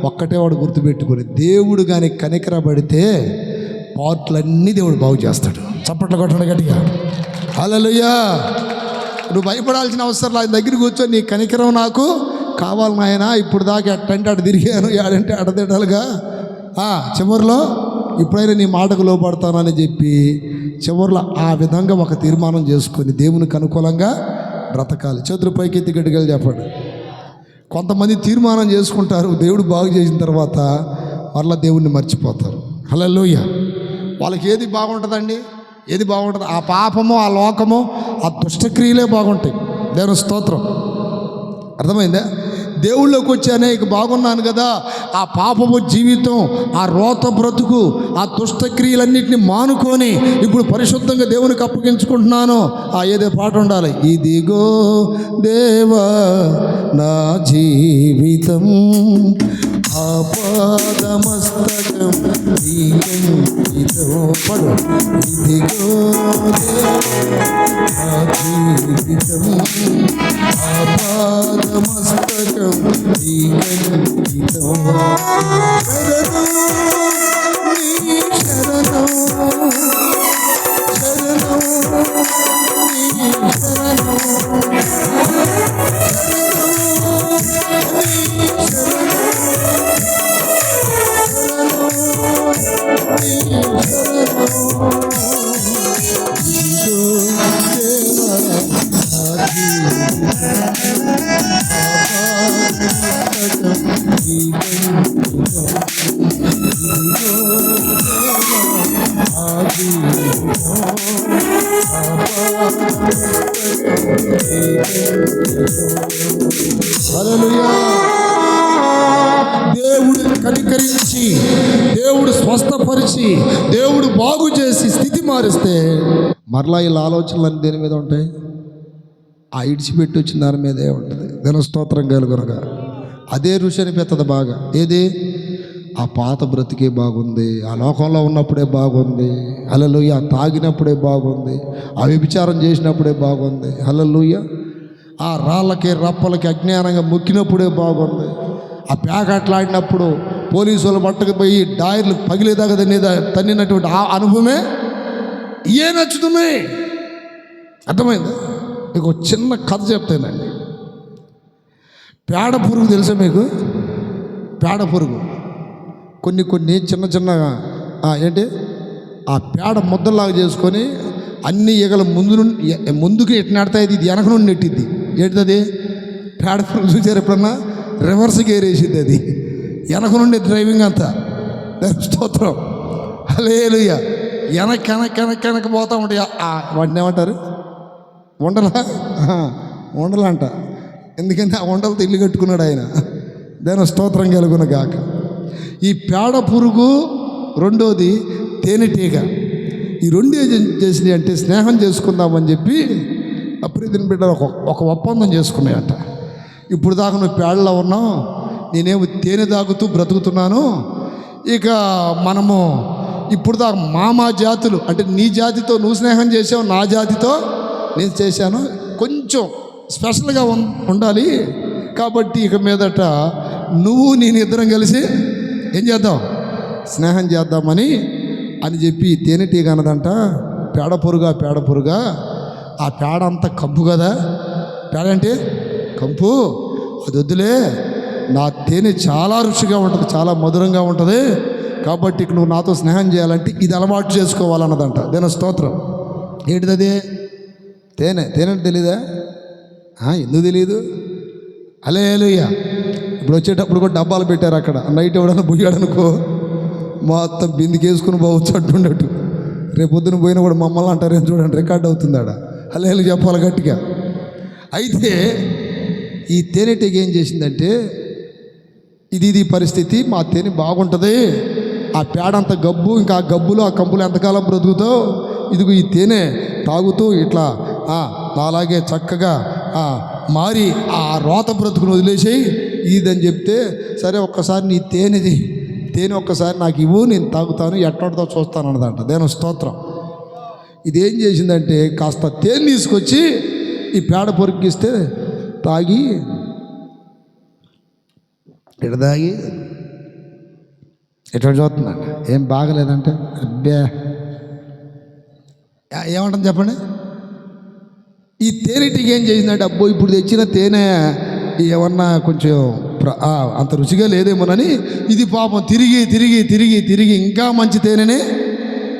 ఒక్కటే వాడు గుర్తుపెట్టుకొని దేవుడు కానీ కనికరపడితే పార్ట్లన్నీ దేవుడు బాగు చేస్తాడు. చప్పట్లు కొట్టండి గట్టిగా. హల్లెలూయా. నువ్వు భయపడాల్సిన అవసరం లేదు. దగ్గర కూర్చొని నీ కనికరం నాకు కావాలి నాయన. ఇప్పుడు దాకా ఎట్టంటే అటు తిరిగాను, ఏడంటే అడదిడాలుగా. చివరిలో ఇప్పుడైనా నీ మాటకు లోపడతానని చెప్పి చివరిలో ఆ విధంగా ఒక తీర్మానం చేసుకొని దేవునికి అనుకూలంగా బ్రతకాలి. చేతులు పైకి ఎత్తి గట్టిగా చెప్పండి. కొంతమంది తీర్మానం చేసుకుంటారు, దేవుడు బాగు చేసిన తర్వాత మరలా దేవుణ్ణి మర్చిపోతారు. హల్లెలూయా. వాళ్ళకి ఏది బాగుంటుందండి? ఏది బాగుంటుంది? ఆ పాపము, ఆ లోకము, ఆ దుష్టక్రియలే బాగుంటాయి. దేవుని స్తోత్రం. అర్థమైందా? దేవుళ్ళలోకి వచ్చానే ఇక బాగున్నాను కదా, ఆ పాపము జీవితం, ఆ రోత బ్రతుకు, ఆ దుష్టక్రియలన్నింటినీ మానుకొని ఇప్పుడు పరిశుద్ధంగా దేవునికి అప్పగించుకుంటున్నాను. ఏదో పాట ఉండాలి, ఇదిగో దేవా నా జీవితం ఆపాదమస్తకం పడు, ఇదిగో దేవా నా జీవితం ఆపాదమస్తకం శరణం శరణం శరణం దేవుడు కనికరించి, దేవుడు స్వస్థపరిచి, దేవుడు బాగు చేసి స్థితి మారిస్తే మరలా ఇలా ఆలోచనలు దేని మీద ఉంటాయి? ఆ ఇడిచిపెట్టి వచ్చిన దాని మీదే ఉంటుంది. దేని స్తోత్రం కలుగునగా. అదే రుచి అనిపిస్తుంది బాగా. ఏది? ఆ పాత బ్రతికే బాగుంది, ఆ లోకంలో ఉన్నప్పుడే బాగుంది. హల్లెలూయా. తాగినప్పుడే బాగుంది, ఆ వ్యభిచారం చేసినప్పుడే బాగుంది. హల్లెలూయా. ఆ రాళ్ళకి రప్పలకి అజ్ఞానంగా మొక్కినప్పుడే బాగుంది, ఆ పేకాట్లాడినప్పుడు పోలీసు వాళ్ళు పట్టుకు పోయి డాయర్లు పగిలేదాకా తన్నినటువంటి ఆ అనుభవమే ఏ నచ్చుతున్నాయి. అర్థమైందా? మీకు ఒక చిన్న కథ చెప్తానండి. పేడ పురుగు తెలుసా మీకు? పేడ పురుగు కొన్ని చిన్న చిన్నగా ఏంటి ఆ పేడ ముద్దలాగా చేసుకొని అన్ని ఈగల ముందుకు ఎట్టు నడతాయి, ఇది వెనక నుండి నెట్టిద్ది. ఏంటిది? పేడ పురుగు చూసారు ఎప్పుడన్నా? రివర్స్ గేర్ వేసింది అది, వెనక నుండి డ్రైవింగ్ అంతా. స్తోత్రం. హల్లెలూయా. వెనక పోతూ ఉంటాయి. వాటిని ఏమంటారు? ఉండలంట. ఎందుకంటే ఆ ఉండలతో ఇల్లు కట్టుకున్నాడు ఆయన. దాని స్తోత్రం కలుగున గాక. ఈ పేడ పురుగు, రెండోది తేనెటీగ. ఈ రెండు ఏం చేసినాయి అంటే స్నేహం చేసుకుందామని చెప్పి అప్రీతిని బిడ్డలు ఒక ఒప్పందం చేసుకున్నాయట. ఇప్పుడు దాకా నువ్వు పేడలో ఉన్నావు, నేనేమో తేనె తాగుతూ బ్రతుకుతున్నాను. ఇక మనము ఇప్పుడు దాకా మా జాతులు అంటే నీ జాతితో నువ్వు స్నేహం చేసావు, నా జాతితో నేను చేశాను. కొంచెం స్పెషల్గా ఉండాలి. కాబట్టి ఇక మీదట నువ్వు నేను ఇద్దరం కలిసి ఏం చేద్దాం, స్నేహం చేద్దామని అని చెప్పి తేనెటీగ అన్నదంట, పేడ పొరుగా ఆ పేడ అంతా కంపు కదా, పేడ అంటే కంపు, అది వద్దులే, నా తేనె చాలా రుచిగా ఉంటుంది, చాలా మధురంగా ఉంటుంది, కాబట్టి ఇక నువ్వు నాతో స్నేహం చేయాలంటే ఇది అలవాటు చేసుకోవాలన్నదంట. దేని స్తోత్రం. ఏంటిది అది? తేనె తెలీదా? ఎందుకు తెలియదు? హల్లెలూయా. ఇప్పుడు వచ్చేటప్పుడు కూడా డబ్బాలు పెట్టారు అక్కడ. నైట్ ఎవడన్నా పోయాడు అనుకో మొత్తం బిందికేసుకుని పోవచ్చు అంటుండట్టు. రేపు పొద్దున పోయినా కూడా మమ్మల్ని అంటారేం చూడండి, రికార్డ్ అవుతుంది ఆడ. హల్లెలూయా చెప్పాలి గట్టిగా. అయితే ఈ తేనెటీగ ఏం చేసిందంటే, ఇది పరిస్థితి, మా తేనె బాగుంటుంది, ఆ పేడ అంత గబ్బు, ఇంకా ఆ గబ్బులు ఆ కంపులు ఎంతకాలం బ్రతుకుతావు, ఇదిగో ఈ తేనె తాగుతూ ఇట్లా అలాగే చక్కగా మారి ఆ రోత బ్రతుకును వదిలేసేయి ఇదని చెప్తే, సరే ఒక్కసారి నీ తేనె ఒక్కసారి నాకు ఇవ్వు, నేను తాగుతాను, ఎట్టడితో చూస్తాను అన్నదంట. దేని స్తోత్రం. ఇదేం చేసిందంటే కాస్త తేనె తీసుకొచ్చి ఈ పేడ పొరికిస్తే తాగి ఎట్లా చూస్తుందంట. ఏం బాగలేదంటే అబ్బే ఏమంటుంది చెప్పండి. ఈ తేనెటీగ ఏం చేసిందంటే, అబ్బో ఇప్పుడు తెచ్చిన తేనె ఏమన్నా కొంచెం అంత రుచిగా లేదేమోనని ఇది పాపం తిరిగి ఇంకా మంచి తేనెనే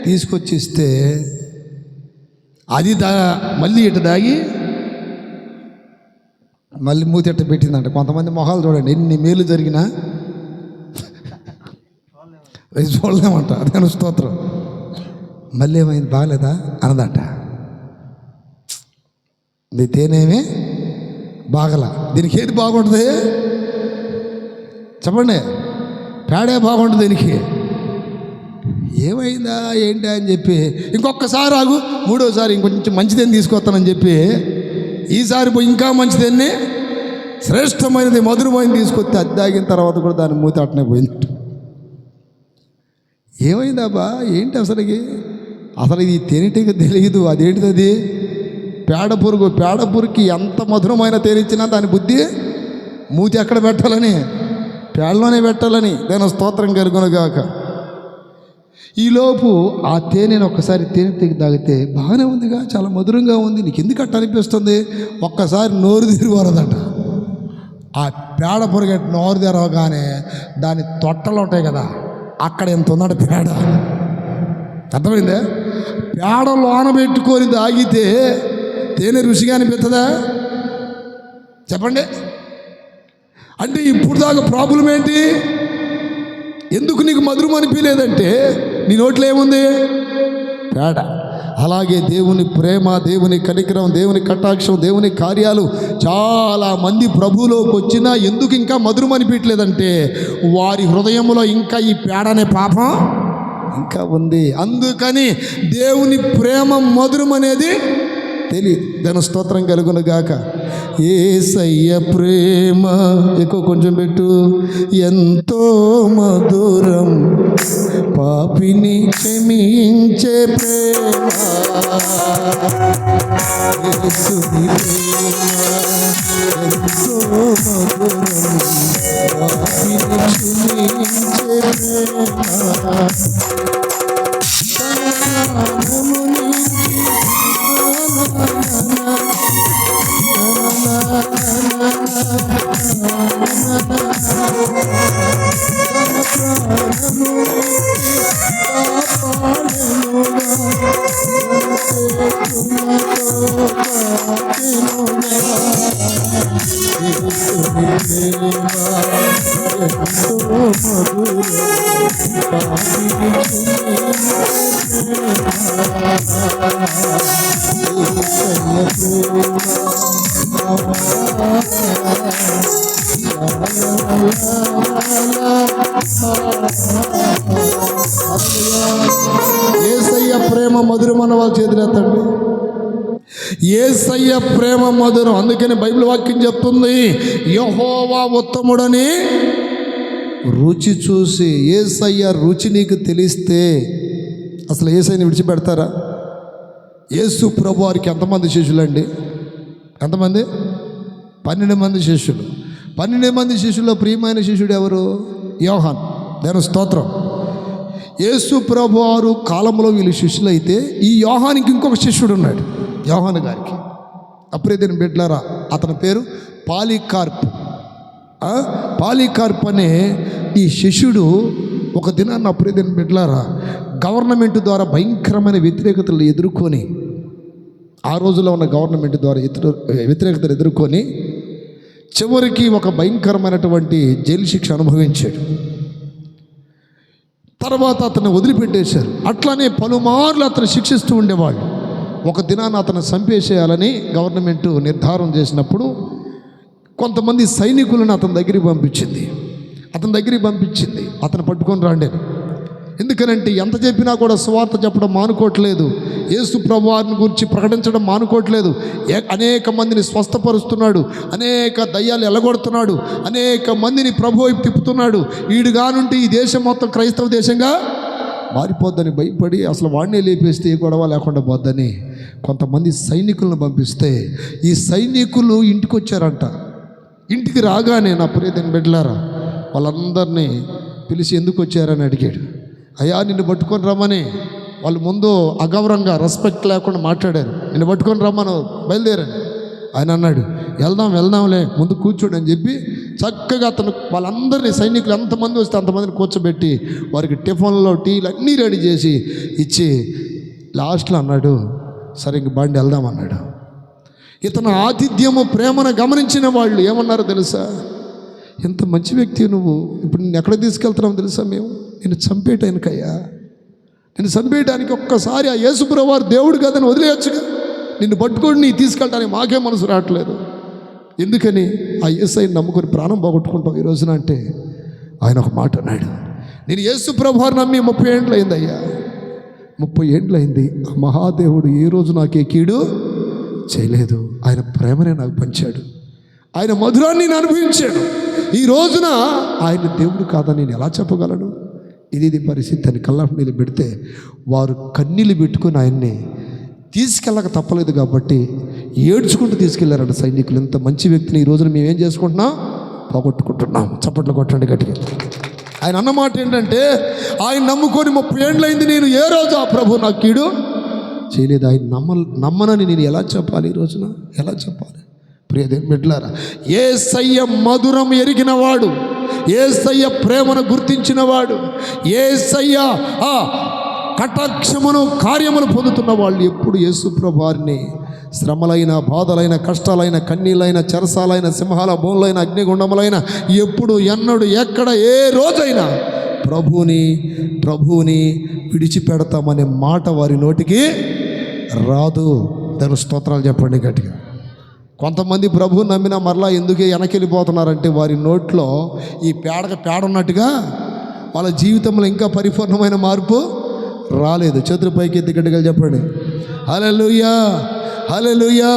తీసుకొచ్చి ఇస్తే అది మళ్ళీ ఇటు దాగి మళ్ళీ మూతి ఎట్ట పెట్టిందంట. కొంతమంది మొహాలు చూడండి, ఎన్ని మేలు జరిగినా చూడలేమంట. అదే స్తోత్రం. మళ్ళీ ఏమైంది, బాగలేదా అన్నదంట. నీ తేనేమి బాగలా, దీనికి ఏది బాగుంటుంది చెప్పండి? పేడే బాగుంటుంది దీనికి. ఏమైందా ఏంటి అని చెప్పి ఇంకొకసారి ఆగు, మూడోసారి ఇంకొంచెం మంచిదేని తీసుకొస్తానని చెప్పి ఈసారి పోయి ఇంకా మంచిదేన్ని శ్రేష్టమైనది మధురమైనది తీసుకొస్తే అది తాగిన తర్వాత కూడా దాని మూతి అట్టనే పోయింది. ఏమైందాబా ఏంటి అసలు ఇది తేనెటీగ తెలియదు అదేంటిది, అది పేడ పురుగుకి ఎంత మధురమైన తేనిచ్చినా దాని బుద్ధి మూతి ఎక్కడ పెట్టాలని, పేడలోనే పెట్టాలని. దాని స్తోత్రం కలుగునుగాక. ఈలోపు ఆ తేనెను ఒక్కసారి తేనెటీగ తాగితే బాగానే ఉందిగా, చాలా మధురంగా ఉంది, నీకు ఎందుకు అట్ట అనిపిస్తుంది? ఒక్కసారి నోరు తెరవరదట. ఆ పేడ పురుగు నోరు తెరవగానే దాని తొట్టలు ఉంటాయి కదా, అక్కడ ఎంత ఉందట పేడ. అర్థమైందే? పేడ లోన పెట్టుకొని తాగితే తేనె రుచిగా అనిపిస్తుందా చెప్పండి? అంటే ఇప్పుడు దాకా ప్రాబ్లం ఏంటి? ఎందుకు నీకు మధురం అనిపించలేదంటే నీ నోట్లో ఏముంది? పేడ. అలాగే దేవుని ప్రేమ, దేవుని కనికరం, దేవుని కటాక్షం, దేవుని కార్యాలు చాలా మంది ప్రభువులోకి వచ్చినా ఎందుకు ఇంకా మధురం అనిపించలేదంటే వారి హృదయంలో ఇంకా ఈ పేడ అనే పాపం ఇంకా ఉంది. అందుకని దేవుని ప్రేమ మధురం అనేది తెలియదు. దాని స్తోత్రం కలుగునుగాక. యేసయ్య ప్రేమ ఎక్కువ కొంచెం పెట్టు, ఎంతో మధురం, పాపిని క్షమించే ప్రేమ, యేసుని ప్రేమ ఎంతో మధురం, పాపిని క్షమించే ప్రేమ, యేసయ్య ప్రేమ మధురం అన్న వాళ్ళ చేతులు ఎత్తండి. యేసయ్య ప్రేమ మధురం. అందుకని బైబిల్ వాక్యం చెప్తుంది, యెహోవా ఉత్తముడని రుచి చూసి. యేసయ్య రుచి నీకు తెలిస్తే అసలు యేసయ్యని విడిచిపెడతారా? యేసు ప్రభు వారికి ఎంతమంది శిష్యులండి? ఎంతమంది? 12 మంది శిష్యులు. 12 మంది శిష్యుల్లో ప్రియమైన శిష్యుడు ఎవరు? యోహాన్. దేవుని స్తోత్రం. యేసు ప్రభు వారు కాలంలో వీళ్ళు శిష్యులు అయితే ఈ యోహానికి ఇంకొక శిష్యుడు ఉన్నాడు, యోహాను గారికి. అప్పుడే దీని బిడ్డలారా, అతని పేరు పాలికార్ప్. పాలికార్ప్ అనే ఈ శిష్యుడు ఒక దినాన్ని అప్పుడే దీని బిడ్డలారా గవర్నమెంట్ ద్వారా భయంకరమైన వ్యతిరేకతలు ఎదుర్కొని, ఆ రోజుల్లో ఉన్న గవర్నమెంట్ ద్వారా వ్యతిరేకతలు ఎదుర్కొని చివరికి ఒక భయంకరమైనటువంటి జైలు శిక్ష అనుభవించాడు. తర్వాత అతన్ని వదిలిపెట్టేశారు. అట్లానే పలుమార్లు అతను శిక్షిస్తూ ఉండేవాళ్ళు. ఒక దినాన్ని అతను చంపేసేయాలని గవర్నమెంట్ నిర్ధారణ చేసినప్పుడు కొంతమంది సైనికులను అతని దగ్గరికి పంపించింది. అతను పట్టుకొని రాండి. ఎందుకనంటే ఎంత చెప్పినా కూడా సువార్త చెప్పడం మానుకోవట్లేదు, యేసు ప్రభువారిని గురించి ప్రకటించడం మానుకోవట్లేదు. అనేక మందిని స్వస్థపరుస్తున్నాడు, అనేక దయ్యాలు ఎల్లగొడుతున్నాడు, అనేక మందిని ప్రభు వైపు తిప్పుతున్నాడు. వీడుగానుంటే ఈ దేశం మొత్తం క్రైస్తవ దేశంగా మారిపోద్దని భయపడి అసలు వాడినే లేపేస్తే ఏ గొడవ లేకుండా పోద్దని కొంతమంది సైనికులను పంపిస్తే ఈ సైనికులు ఇంటికి వచ్చారంట. ఇంటికి రాగానే నా ప్రియమైన బిడ్డలారా వాళ్ళందరినీ పిలిచి ఎందుకు వచ్చారని అడిగాడు. అయ్యా నిన్ను పట్టుకొని రమ్మని వాళ్ళు ముందు అగౌరవంగా రెస్పెక్ట్ లేకుండా మాట్లాడారు. నిన్ను పట్టుకొని రమ్మను బయలుదేరని ఆయన అన్నాడు. వెళ్దాంలే ముందు కూర్చోండి అని చెప్పి చక్కగా అతను వాళ్ళందరినీ సైనికులు ఎంతమంది వస్తే అంతమందిని కూర్చోబెట్టి వారికి టిఫిన్లో టీలు అన్నీ రెడీ చేసి ఇచ్చి లాస్ట్లో అన్నాడు, సరే ఇంక బండి వెళ్దామన్నాడు. ఇతను ఆతిథ్యము ప్రేమను గమనించిన వాళ్ళు ఏమన్నారో తెలుసా? ఎంత మంచి వ్యక్తి నువ్వు, ఇప్పుడు నిన్ను ఎక్కడ తీసుకెళ్తున్నావు తెలుసా? మేము నిన్ను చంపేయటానికయ్యా, నిన్ను చంపేయడానికి ఒక్కసారి ఆ యేసుప్రభువు వారు దేవుడు కదని వదిలేయచ్చుగా, నిన్ను పట్టుకొని నీ తీసుకెళ్ళడానికి మాకే మనసు రావట్లేదు. ఎందుకని ఆ యేసయ్యని నమ్ముకొని ప్రాణం పోగొట్టుకుంటాం ఈ రోజున అంటే ఆయన ఒక మాట అన్నాడు, నేను యేసుప్రభువు వారు నమ్మి 30 ఏండ్లు అయిందయ్యా, 30 ఏండ్లు అయింది. ఆ మహాదేవుడు ఏ రోజు నాకే కీడు చేయలేదు. ఆయన ప్రేమనే నాకు పంచాడు, ఆయన మధురాన్ని నేను అనుభవించాడు. ఈ రోజున ఆయన దేవుడు కాదని నేను ఎలా చెప్పగలను? ఇది పరిస్థితి అని కళ్ళ నీళ్ళు పెడితే వారు కన్నీళ్ళు పెట్టుకుని ఆయన్ని తీసుకెళ్ళక తప్పలేదు కాబట్టి ఏడ్చుకుంటూ తీసుకెళ్లారంట సైనికులు. ఇంత మంచి వ్యక్తిని ఈ రోజున మేమేం చేసుకుంటున్నాం? పోగొట్టుకుంటున్నాం. చప్పట్లు కొట్టండి గట్టిగా. ఆయన అన్నమాట ఏంటంటే ఆయన నమ్ముకొని 30 ఏండ్లైంది, నేను ఏ రోజు ఆ ప్రభు నాకు కీడు చేయలేదు. ఆయన నమ్మనని నేను ఎలా చెప్పాలి? ఈ రోజున ఎలా చెప్పాలి? ప్రియదేవుని బిడ్డలారా, యేసయ్య మధురం ఎరిగినవాడు, యేసయ్య ప్రేమను గుర్తించినవాడు, యేసయ్య కటాక్షమును కార్యమును పొందుతున్న వాళ్ళు ఎప్పుడు యేసుప్రభువు వారిని శ్రమలైన, బాధలైన, కష్టాలైన, కన్నీళ్ళైన, చెరసాలైన, సింహాల బోన్లైన, అగ్నిగుండములైన ఎప్పుడు, ఎన్నడు, ఎక్కడ, ఏ రోజైనా ప్రభువుని విడిచిపెడతామనే మాట వారి నోటికి రాదు. దాని స్తోత్రాలు చెప్పండి గట్టిగా. కొంతమంది ప్రభువు నమ్మినా మరలా ఎందుకే వెనకెళ్ళిపోతున్నారంటే వారి నోట్లో ఈ పేడ ఉన్నట్టుగా వాళ్ళ జీవితంలో ఇంకా పరిపూర్ణమైన మార్పు రాలేదు. చేతుల పైకి ఎత్తి గట్టిగా చెప్పండి హల్లెలూయా, హల్లెలూయా.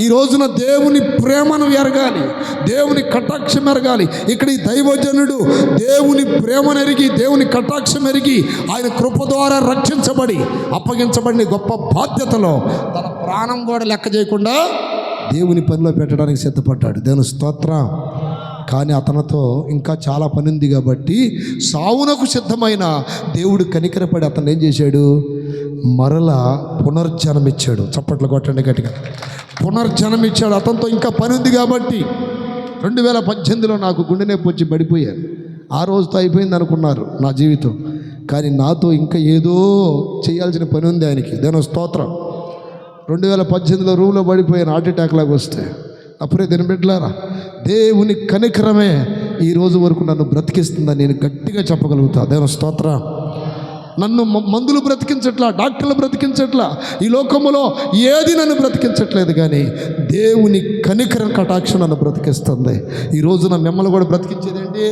ఈ రోజున దేవుని ప్రేమను ఎరగాలి, దేవుని కటాక్షం ఎరగాలి. ఇక్కడ ఈ దైవజనుడు దేవుని ప్రేమను ఎరిగి, దేవుని కటాక్షం ఎరిగి, ఆయన కృప ద్వారా రక్షించబడి అప్పగించబడిన గొప్ప బాధ్యతలో తన ప్రాణం కూడా లెక్క చేయకుండా దేవుని పనిలో పెట్టడానికి సిద్ధపడ్డాడు. దేవుని స్తోత్రం. కానీ అతనితో ఇంకా చాలా పని ఉంది కాబట్టి సావునకు సిద్ధమైన దేవుడు కనికరపడి అతను ఏం చేశాడు? మరలా పునర్జన్మ ఇచ్చాడు. చప్పట్లు కొట్టండి గట్టిగా. పునర్జన్మ ఇచ్చాడు. అతనితో ఇంకా పని ఉంది కాబట్టి 2018లో నాకు గుండె నొప్పి వచ్చి పడిపోయాను. ఆ రోజుతో అయిపోయింది అనుకున్నారు నా జీవితం. కానీ నాతో ఇంకా ఏదో చేయాల్సిన పని ఉంది ఆయనకి. దేవుని స్తోత్రం. 2018లో రూమ్లో పడిపోయాను హార్ట్ అటాక్ లాగా వస్తే. అప్పుడే బిడ్డలారా దేవుని కనికరమే ఈ రోజు వరకు నన్ను బ్రతికిస్తుందని నేను గట్టిగా చెప్పగలుగుతా. దేవుని స్తోత్రం. నన్ను మందులు బ్రతికించట్లా, డాక్టర్లు బ్రతికించట్లా, ఈ లోకములో ఏది నన్ను బ్రతికించట్లేదు, కానీ దేవుని కనికరం కటాక్షం నన్ను బ్రతికిస్తుంది. ఈ రోజున మిమ్మల్ని కూడా బ్రతికించేదేంటి?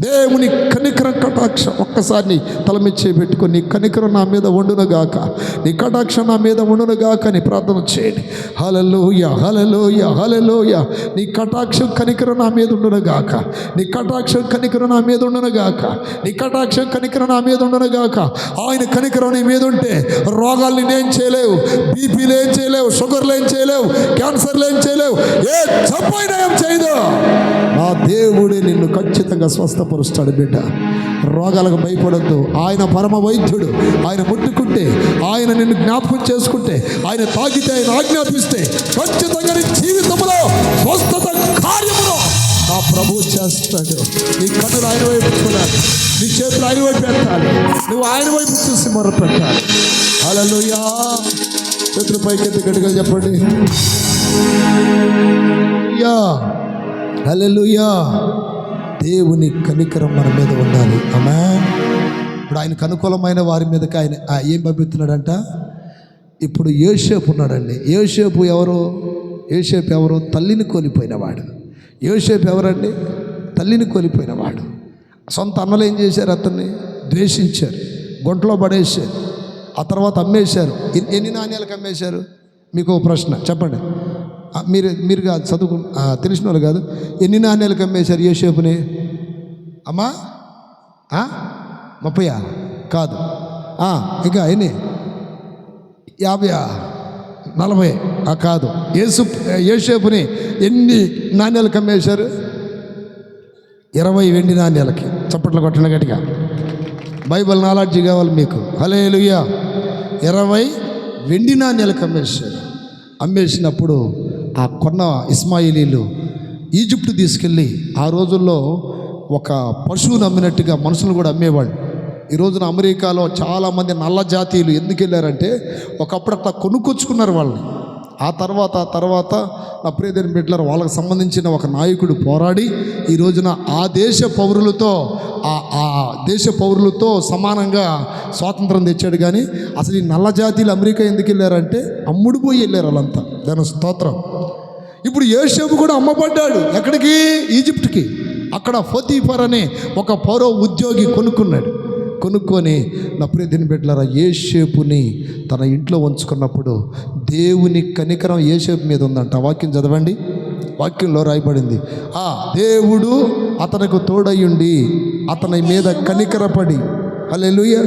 దేవుని కనికరం కటాక్షం ఒక్కసారి నీ తల మీద చేపెట్టుకొని నీ కనికరం నా మీద ఉండునుగాక, నీ కటాక్షం నా మీద ఉండునుగాక అని ప్రార్థన చేయండి. హల్లెలూయా హల్లెలూయా హల్లెలూయా. నీ కటాక్షం కనికరం నా మీద ఉండునుగాక, నీ కటాక్షం కనికరం నా మీద ఉండునుగాక, నీ కటాక్షం కనికరం నా మీద ఉండునుగాక. ఆయన కనికరం నీ మీద ఉంటే రోగాల్ని నేను చేయలేవు, బీపీలు ఏం చేయలేవు, షుగర్లు ఏం చేయలేవు, క్యాన్సర్లు ఏం చేయలేవు, ఏ జబ్బైనా ఏం చేయదు. నా దేవుడే నిన్ను ఖచ్చితంగా స్వస్థపరుస్తాడు. బిడ్డ, రోగాలకు భయపడద్దు. ఆయన పరమ వైద్యుడు. ఆయన ముట్టుకుంటే, ఆయన నిన్ను జ్ఞాపకం చేసుకుంటే, ఆయన తాకితే, ఆయన ఆజ్ఞాపిస్తే ఖచ్చితంగా నీ జీవితంలో స్వస్థత కార్యములో ఆ ప్రభువు చేస్తాడు. నీ కన్నులు ఆయన వైపు చూడాలి, నీ చేతులు ఆయన వైపు పెట్టాలి, నువ్వు ఆయన వైపు చూసి మొర పెట్టాలి. హల్లెలూయా. చేతుల పైకెత్తి గట్టిగా చెప్పండి. హల్లెలూయా. దేవుని కనికరం మన మీద ఉండాలి. ఆమేన్. ఇప్పుడు ఆయనకు అనుకూలమైన వారి మీదకి ఆయన ఏం పంపిస్తున్నాడంట? ఇప్పుడు యోసేపు ఉన్నాడండి. యోసేపు ఎవరు? యోసేపు ఎవరు? తల్లిని కోల్పోయినవాడు. యోసేపు ఎవరండి? తల్లిని కోల్పోయినవాడు. సొంత అన్నలు ఏం చేశారు? అతన్ని ద్వేషించారు, గుంటలో పడేశారు, ఆ తర్వాత అమ్మేశారు. ఎన్ని నాణ్యాలకు అమ్మేశారు? మీకు ఒక ప్రశ్న చెప్పండి. మీరు కాదు, చదువుకు తెలిసిన వాళ్ళు కాదు. ఎన్ని నాణ్యాలకు అమ్మేశారు యోసేపుని? అమ్మా 30 కాదు, ఇంకా ఎన్ని? 50 40 కాదు. యోసేపుని ఎన్ని నాణ్యాలకు అమ్మేశారు? 20 వెండి నాణ్యాలకి. చప్పట్లు కొట్టండి గట్టిగా. బైబిల్ నాలెడ్జి కావాలి మీకు. హల్లెలూయా. 20 వెండి నాణ్యాలకు అమ్మేశారు. అమ్మేసినప్పుడు ఆ కొన్న ఇస్మాయిలీలు ఈజిప్టు తీసుకెళ్ళి, ఆ రోజుల్లో ఒక పశువుని అమ్మినట్టుగా మనుషులు కూడా అమ్మేవాళ్ళు. ఈ రోజున అమెరికాలో చాలామంది నల్ల జాతీయులు ఎందుకు వెళ్ళారంటే ఒకప్పుడు అట్లా కొనుక్కొచ్చుకున్నారు వాళ్ళని. ఆ తర్వాత నా ప్రియదేవుని బిడ్డలారా, వాళ్ళకి సంబంధించిన ఒక నాయకుడు పోరాడి ఈ రోజున ఆ దేశ పౌరులతో సమానంగా స్వాతంత్రం తెచ్చాడు. కానీ అసలు ఈ నల్ల జాతీయులు అమెరికా ఎందుకు వెళ్ళారంటే అమ్ముడు పోయి వెళ్ళారు వాళ్ళంతా. దాని స్తోత్రం. ఇప్పుడు యోసేపు కూడా అమ్మబడ్డాడు. ఎక్కడికి? ఈజిప్ట్కి. అక్కడ పోతీఫర్ అనే ఒక పౌరో ఉద్యోగి కొనుక్కొని నా ప్రియదేవుని బిడ్డలారా, యోసేపుని తన ఇంట్లో ఉంచుకున్నప్పుడు దేవుని కనికరం యోసేపు మీద ఉందంట. వాక్యం చదవండి. వాక్యంలో రాయబడింది, దేవుడు అతనికి తోడయ్యుండి అతని మీద కనికరపడి. హల్లెలూయా.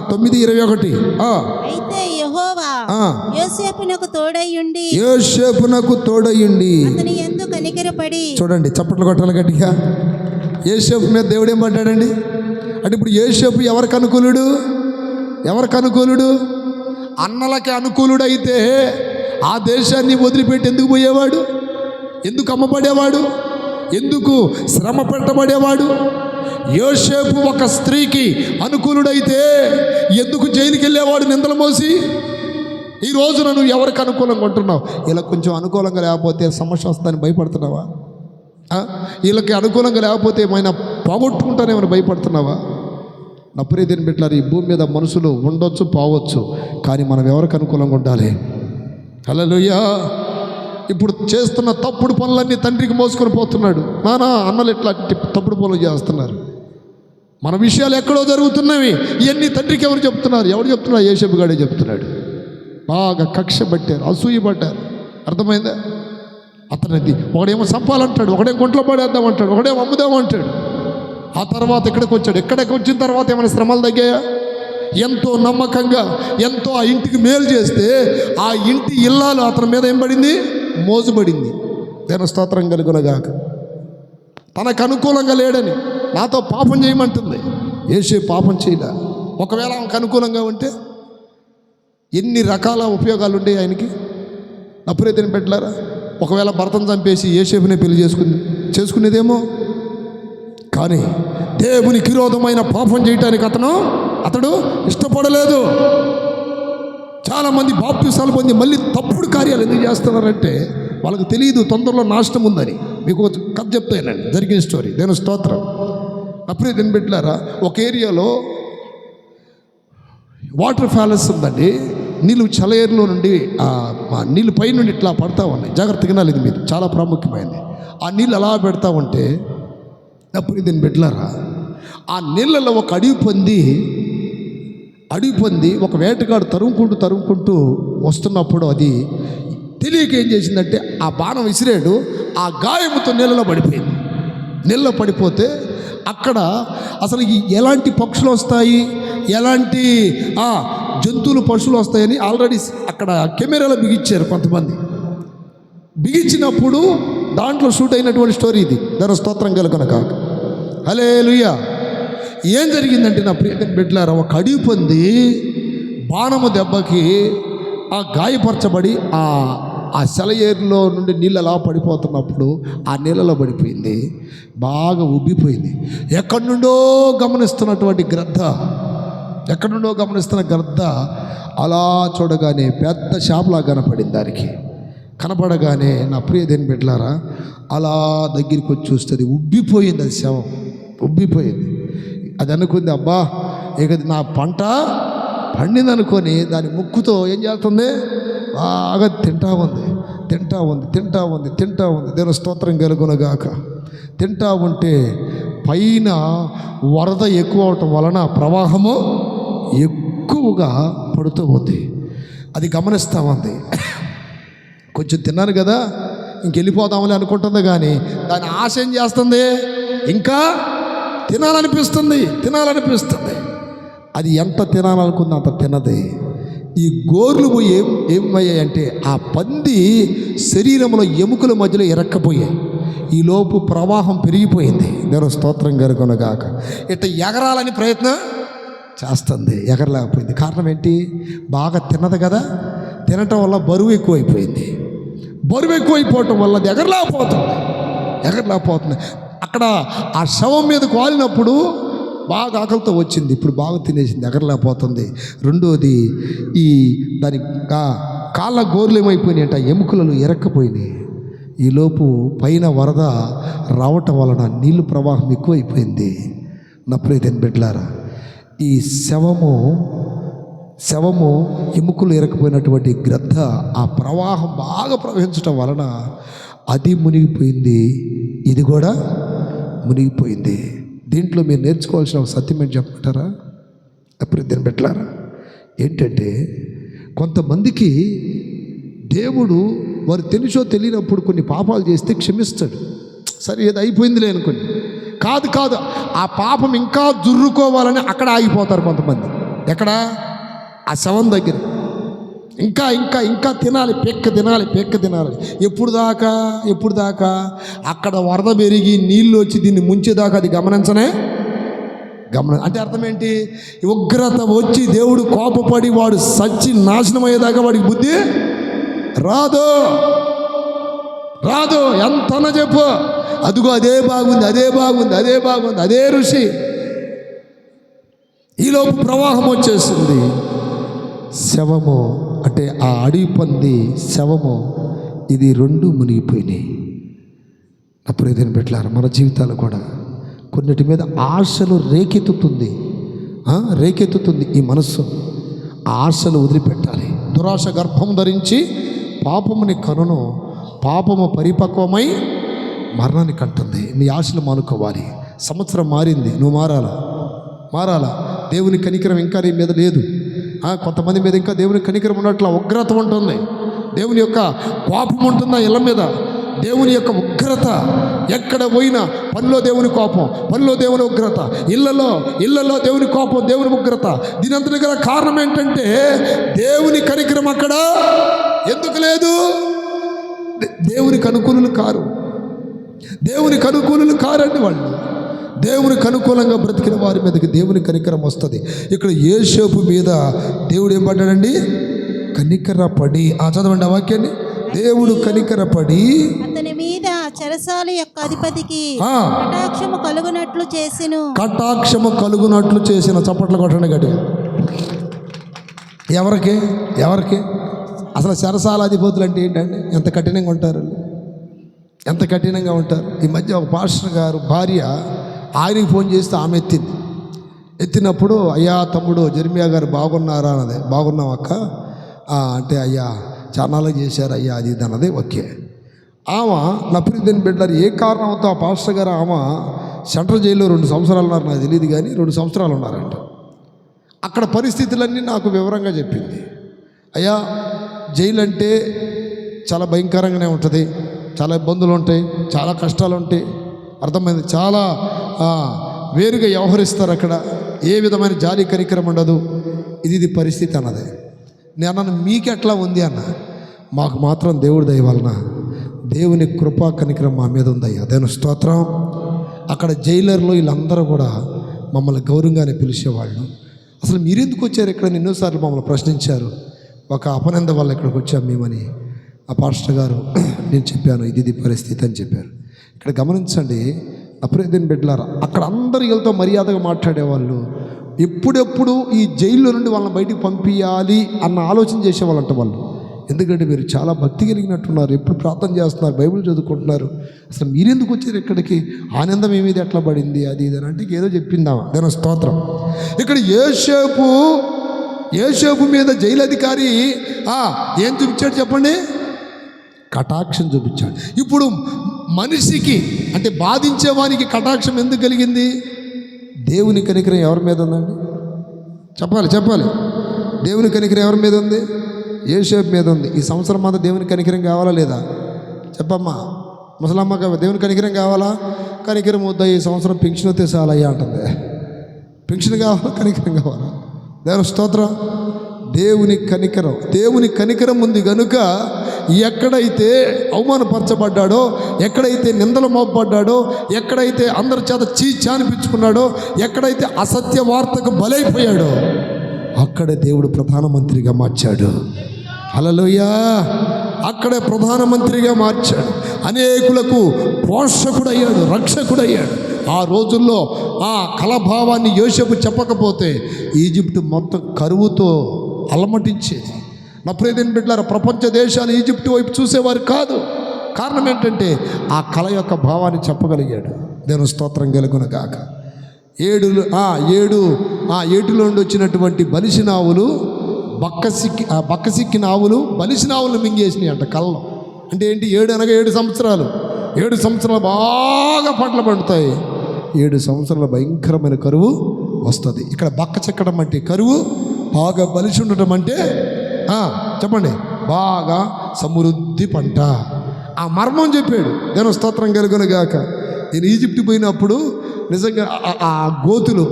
9:21. అయితే యెహోవా యోసేపునకు తోడయ్యుండి అతని యందు కనికరపడి. చూడండి, చప్పట్లు కొట్టాలి గట్టిగా. యోసేపు మీద దేవుడు ఏం పడ్డాడండి? అంటే ఇప్పుడు యోసేపు ఎవరికి అనుకూలుడు? అన్నలకి అనుకూలుడు అయితే ఆ దేశాన్ని వదిలిపెట్టి ఎందుకు పోయేవాడు? ఎందుకు అమ్మబడేవాడు? ఎందుకు శ్రమ పెట్టబడేవాడు? యోసేపు ఒక స్త్రీకి అనుకూలుడైతే ఎందుకు జైలుకి వెళ్ళేవాడు నిందలు మోసి? ఈ రోజున నువ్వు ఎవరికి అనుకూలంగా ఉంటున్నావు? ఇలా కొంచెం అనుకూలంగా లేకపోతే సమస్య వస్తుందని భయపడుతున్నావా? వీళ్ళకి అనుకూలంగా లేకపోతే ఏమైనా పోగొట్టుకుంటానేమైనా భయపడుతున్నావా? నా ప్రియదేవుని బిడ్డలారా, ఈ భూమి మీద మనుషులు ఉండొచ్చు, పోవచ్చు, కానీ మనం ఎవరికి అనుకూలంగా ఉండాలి? హల్లెలూయా. ఇప్పుడు చేస్తున్న తప్పుడు పనులన్నీ తండ్రికి మోసుకొని పోతున్నాడు. నానా అన్నలు ఇట్లా తప్పుడు పనులు చేస్తున్నారు. మన విషయాలు ఎక్కడో జరుగుతున్నవి. ఇవన్నీ తండ్రికి ఎవరు చెప్తున్నారు? యోసేపు గాడే చెప్తున్నాడు. బాగా కక్ష పట్టారు, అసూయ పడ్డారు. అర్థమైందా? అతనిది ఒకడేమో చంపాలంటాడు, ఒకడేమో గుంట్లో పడేద్దామంటాడు, ఒకడేమో అమ్ముదామంటాడు. ఆ తర్వాత ఇక్కడికి వచ్చాడు. ఇక్కడికి వచ్చిన తర్వాత ఏమైనా శ్రమలు తగ్గాయా? ఎంతో నమ్మకంగా ఎంతో ఆ ఇంటికి మేలు చేస్తే ఆ ఇంటి ఇల్లాలు అతని మీద ఏం పడింది? మోజుబడింది. దేవుని స్తోత్రం కలుగునగాక. తనకు అనుకూలంగా లేడని నాతో పాపం చేయమంటుంది. యోసేపు పాపం చేయలే. ఒకవేళ ఆమెకు అనుకూలంగా ఉంటే ఎన్ని రకాల ఉపయోగాలు ఉండేవి ఆయనకి. నా ప్రియదేవుని బిడ్డలారా, ఒకవేళ భర్తను చంపేసి యోసేపునే పెళ్లి చేసుకునేదేమో. కానీ దేవునికి విరోధమైన పాపం చేయటానికి అతడు ఇష్టపడలేదు. చాలామంది బాప్తిసాలు పొంది మళ్ళీ తప్పుడు కార్యాలు ఎందుకు చేస్తున్నారంటే వాళ్ళకి తెలియదు తొందరలో నాశనం ఉందని. మీకు కథ చెప్తానండి, జరిగిన స్టోరీ. దేవుని స్తోత్రం. అప్పుడే దీన్ని పెట్టారా, ఒక ఏరియాలో వాటర్ ఫాలస్ ఉందండి. నీళ్ళు చలయేరులో నుండి నీళ్ళు పై నుండి ఇట్లా పడతా ఉన్నాయి. జాగ్రత్తగా వినాలి, ఇది మీరు చాలా ప్రాముఖ్యమైనది. ఆ నీళ్ళు అలా పెడతా ఉంటే అప్పుడు దీన్ని బిడ్డలారా, ఆ నీళ్ళలో ఒక అడవి పంది ఒక వేటగాడు తరుముకుంటూ వస్తున్నప్పుడు అది తెలియక ఏం చేసిందంటే ఆ బాణం విసిరాడు, ఆ గాయముతో నీళ్ళలో పడిపోయింది. నీళ్ళలో పడిపోతే అక్కడ అసలు ఎలాంటి పక్షులు వస్తాయి, ఎలాంటి జంతువులు పశువులు వస్తాయని ఆల్రెడీ అక్కడ కెమెరాలో బిగించారు కొంతమంది. బిగించినప్పుడు దాంట్లో షూట్ అయినటువంటి స్టోరీ ఇది. దాని స్తోత్రం కలుగునక. హల్లెలూయా. ఏం జరిగిందంటే నా ప్రియ బిడ్డలారా, ఒక అడవి పంది బాణము దెబ్బకి గాయపరచబడి ఆ సెలయేరులో నుండి నీళ్ళు అలా పడిపోతున్నప్పుడు ఆ నీళ్ళలో పడిపోయింది, బాగా ఉబ్బిపోయింది. ఎక్కడి నుండో గమనిస్తున్న గ్రద్ద అలా చూడగానే పెద్ద షాప్లా కనపడింది. దానికి కనపడగానే నా ప్రియ దేని బిడ్డలారా, అలా దగ్గరికి వచ్చి చూస్తుంది, ఉబ్బిపోయింది. అది శవం ఉబ్బిపోయింది. అది అనుకుంది, అబ్బా ఇక నా పంట పండిందనుకొని దాని ముక్కుతో ఏం చేస్తుంది, బాగా తింటా ఉంది. దేవుని స్తోత్రం కలుగునగాక. తింటా ఉంటే పైన వరద ఎక్కువ అవటం వలన ప్రవాహము ఎక్కువగా పడుతూ ఉంది. అది గమనిస్తూ ఉంది. కొంచెం తిన్నాను కదా ఇంకెళ్ళిపోదామని అనుకుంటుంది, కానీ దాని ఆశ ఏం చేస్తుంది, ఇంకా తినాలనిపిస్తుంది. అది ఎంత తినాలనుకుంది అంత తినది. ఈ గోర్లు ఏమయ్యాయంటే ఆ పంది శరీరంలో ఎముకల మధ్యలో ఇరక్కపోయాయి. ఈలోపు ప్రవాహం పెరిగిపోయింది. దేవుని స్తోత్రం కలుగునగాక. ఇట్లా ఎగరాలని ప్రయత్నం చేస్తుంది, ఎగరలేకపోయింది. కారణం ఏంటి, బాగా తిన్నది కదా, తినటం వల్ల బరువు ఎక్కువైపోవటం వల్ల అది ఎగరలేకపోతుంది. అక్కడ ఆ శవం మీద కాలినప్పుడు బాగా ఆకలితో వచ్చింది, ఇప్పుడు బాగా తినేసింది, ఎగరలేకపోతుంది. రెండోది దాని కాళ్ళ గోర్లు ఏమైపోయినాయి అంటే ఎముకలలో ఎరక్కపోయినాయి. ఈలోపు పైన వరద రావటం వలన నీళ్ళు ప్రవాహం ఎక్కువైపోయింది. నా ప్రియమైన బిడ్డలారా, ఈ శవము ఎముకలు ఎరకపోయినటువంటి గ్రద్ద ఆ ప్రవాహం బాగా ప్రవహించటం వలన అది మునిగిపోయింది, ఇది కూడా మునిగిపోయింది. దీంట్లో మీరు నేర్చుకోవాల్సిన ఒక సత్యం ఏంటి చెప్పమంటారా? అప్పుడు దీన్ని పెట్టారా ఏంటంటే, కొంతమందికి దేవుడు వారు తెలుసో తెలియనప్పుడు కొన్ని పాపాలు చేస్తే క్షమిస్తాడు. సరే ఏది అయిపోయిందిలే అనుకోండి. కాదు ఆ పాపం ఇంకా జుర్రుకోవాలని అక్కడ ఆగిపోతారు కొంతమంది. ఎక్కడ? ఆ శవం దగ్గర. ఇంకా తినాలి, పెక్క తినాలి. ఎప్పుడు దాకా అక్కడ వరద పెరిగి నీళ్ళు వచ్చి దీన్ని ముంచేదాకా అది అంటే అర్థం ఏంటి, ఉగ్రత వచ్చి దేవుడు కోపపడి వాడు సచ్చి నాశనం అయ్యేదాకా వాడికి బుద్ధి రాదు. ఎంతన చెప్పు, అదిగో అదే బాగుంది, అదే ఋషి. ఈలోపు ప్రవాహం వచ్చేసింది. శవము అంటే ఆ అడవి పంది శవము, ఇది రెండు మునిగిపోయినాయి. అప్పుడు ఏదైనా పెట్టారు మన జీవితాలు కూడా కొన్నిటి మీద ఆశలు రేకెత్తుతుంది ఈ మనస్సు. ఆ ఆశలు వదిలిపెట్టాలి. దురాశ గర్భం ధరించి పాపముని కనును, పాపము పరిపక్వమై మరణాన్ని కంటుంది. నీ ఆశలు మానుకోవాలి. సంవత్సరం మారింది, నువ్వు మారాలా. దేవుని కనికరం ఇంకా నీ మీద లేదు. కొంతమంది మీద ఇంకా దేవుని కనికరం ఉన్నట్ల ఉగ్రత ఉంటుంది, దేవుని యొక్క కోపం ఉంటుందా ఇళ్ళ మీద. దేవుని యొక్క ఉగ్రత ఎక్కడ పోయినా పనిలో దేవుని కోపం, పనిలో దేవుని ఉగ్రత, ఇళ్ళలో దేవుని కోపం, దేవుని ఉగ్రత. దీనంతటి గల కారణం ఏంటంటే దేవుని కనికరం అక్కడ ఎందుకు లేదు? దేవునికి అనుకూలులు కారండి వాళ్ళు. దేవునికి అనుకూలంగా బ్రతికిన వారి మీదకి దేవుని కనికరం వస్తుంది. ఇక్కడ యోసేపు మీద దేవుడు ఏం పడ్డాడండి? కనికరపడి. చదవండి ఆ వాక్యాన్ని. దేవుడు కనికరపడి అతని మీద చెరసాల యొక్క అధిపతికి కటాక్షము కలుగునట్లు చేసిన. చప్పట్లు కొట్టండి గట్టిగా. ఎవరికి అసలు చెరసాల అధిపతులు అంటే ఏంటండి? ఎంత కఠినంగా ఉంటారు. ఈ మధ్య ఒక పాస్టర్ గారు భార్య ఆయనకి ఫోన్ చేస్తే ఆమె ఎత్తినప్పుడు, అయ్యా తమ్ముడు జెర్మియా గారు బాగున్నారా అన్నది. బాగున్నాం అక్క అంటే, అయ్యా చాలాగా చేశారు అయ్యా అది ఇది అన్నది. ఓకే. ఆమె నా ప్రియమైన బిడ్డలారా, ఏ కారణంతో ఆ పాస్టర్ గారు ఆమె సెంట్రల్ జైల్లో 2 సంవత్సరాలు ఉన్నారు, నాకు తెలియదు కానీ 2 సంవత్సరాలు ఉన్నారంట. అక్కడ పరిస్థితులన్నీ నాకు వివరంగా చెప్పింది. అయ్యా, జైలు అంటే చాలా భయంకరంగానే ఉంటుంది, చాలా ఇబ్బందులు ఉంటాయి, చాలా కష్టాలు ఉంటాయి, అర్థమైంది, చాలా వేరుగా వ్యవహరిస్తారు అక్కడ, ఏ విధమైన జాలి కనికరం ఉండదు, ఇది పరిస్థితి అన్నది. నేను అన్నాను, మీకు ఎట్లా ఉంది అన్న? మాకు మాత్రం దేవుడి దయ వలన దేవుని కృపా కనికరం మా మీద ఉందయ్యా, దేవుని స్తోత్రం. అక్కడ జైలర్లు వీళ్ళందరూ కూడా మమ్మల్ని గౌరవంగానే పిలిచేవాళ్ళు. అసలు మీరెందుకు వచ్చారు ఇక్కడ? ఎన్నోసార్లు మమ్మల్ని ప్రశ్నించారు. ఒక అపనింద వల్ల ఇక్కడికి వచ్చాం మేమని ఆ పాస్టర్ గారు నేను చెప్పాను, ఇది పరిస్థితి అని చెప్పారు. ఇక్కడ గమనించండి, అప్రియదేని బిడ్డలారా, అక్కడ అందరు వీళ్ళతో మర్యాదగా మాట్లాడేవాళ్ళు. ఎప్పుడెప్పుడు ఈ జైల్లో నుండి వాళ్ళని బయటికి పంపించాలి అన్న ఆలోచన చేసేవాళ్ళంట వాళ్ళు. ఎందుకంటే మీరు చాలా భక్తి కలిగినట్టున్నారు, ఎప్పుడు ప్రార్థన చేస్తున్నారు, బైబిల్ చదువుకుంటున్నారు, అసలు మీరెందుకు వచ్చారు ఇక్కడికి? ఆనందం మీ మీద ఎట్లా పడింది, అది ఇది అని అంటే ఏదో చెప్పిందామా, దాని స్తోత్రం. ఇక్కడ యోసేపు మీద జైలు అధికారి ఏం చూపించాడు చెప్పండి? కటాక్షం చూపించాడు. ఇప్పుడు మనిషికి అంటే బాధించేవానికి కటాక్షం ఎందుకు కలిగింది? దేవుని కనికరం ఎవరి మీద ఉందండి? చెప్పాలి. దేవుని కనికరం ఎవరి మీద ఉంది? యోసేపు మీద ఉంది. ఈ సంవత్సరం మాత్రం దేవుని కనికరం కావాలా లేదా? చెప్పమ్మా, ముసలమ్మ, దేవుని కనికరం కావాలా? కనికరం వద్దా? ఈ సంవత్సరం పెన్షన్ వస్తే చాలయ్యా అంటుంది. పెన్షన్ కావాలా? కనికరం కావాలా? దేవుని స్తోత్రం. దేవుని కనికరం ఉంది కనుక ఎక్కడైతే అవమానపరచబడ్డాడో, ఎక్కడైతే నిందలు మోపబడ్డాడో, ఎక్కడైతే అందరి చేత చీచి అనిపించుకున్నాడో, ఎక్కడైతే అసత్య వార్తకు బలైపోయాడో అక్కడే దేవుడు ప్రధానమంత్రిగా మార్చాడు. హల్లెలూయా. అక్కడే ప్రధానమంత్రిగా మార్చాడు. అనేకులకు పోషకుడయ్యాడు, రక్షకుడయ్యాడు. ఆ రోజుల్లో ఆ కలభావాన్ని యోసేపు చెప్పకపోతే ఈజిప్టు మొత్తం కరువుతో అలమటించేది. నా ప్రియమైన బిడ్డలారా, ప్రపంచ దేశాలు ఈజిప్టు వైపు చూసేవారు కాదు. కారణం ఏంటంటే ఆ కళ యొక్క భావాన్ని చెప్పగలిగాడు. దేవుని స్తోత్రం కలుగును గాక. ఏటిలో నుండి వచ్చినటువంటి బలిసిన ఆవులు బక్కసిక్కిన ఆవులు బలిసిన ఆవులు మింగేసినాయి అంట కళ్ళలో. అంటే ఏంటి? 7 అనగా 7 సంవత్సరాలు. 7 సంవత్సరాలు బాగా పంటలు పండుతాయి, 7 సంవత్సరాల భయంకరమైన కరువు వస్తుంది. ఇక్కడ బక్క చెక్కడం అంటే కరువు, బాగా బలిసి ఉండటం అంటే చెప్పండి బాగా సమృద్ధి పంట. ఆ మర్మం చెప్పాడు. దేవుని స్తోత్రం కలుగును గాక. నేను ఈజిప్ట్ పోయినప్పుడు నిజంగా ఆ గోతులు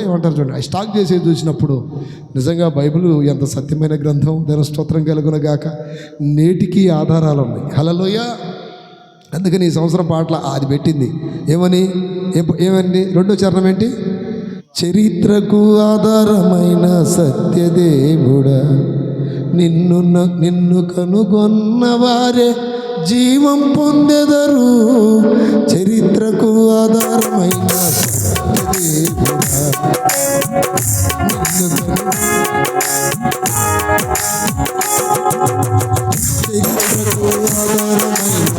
ఏమంటారు చూడండి, ఆ స్టాక్ చేసేది చూసినప్పుడు నిజంగా బైబిల్ ఎంత సత్యమైన గ్రంథం. దేవుని స్తోత్రం కలుగును గాక. నేటికి ఆధారాలు ఉన్నాయి. హల్లెలూయా. అందుకని ఈ సంవత్సరం పాటల అది పెట్టింది. ఏమండి? 2వ చరణం ఏంటి? చరిత్రకు ఆధారమైన సత్యదేవుడా, నిన్ను కనుగొన్న వారే జీవం పొందెదరు. చరిత్రకు ఆధారమైన సత్యదేవుడా, చరిత్రకు ఆధారమైన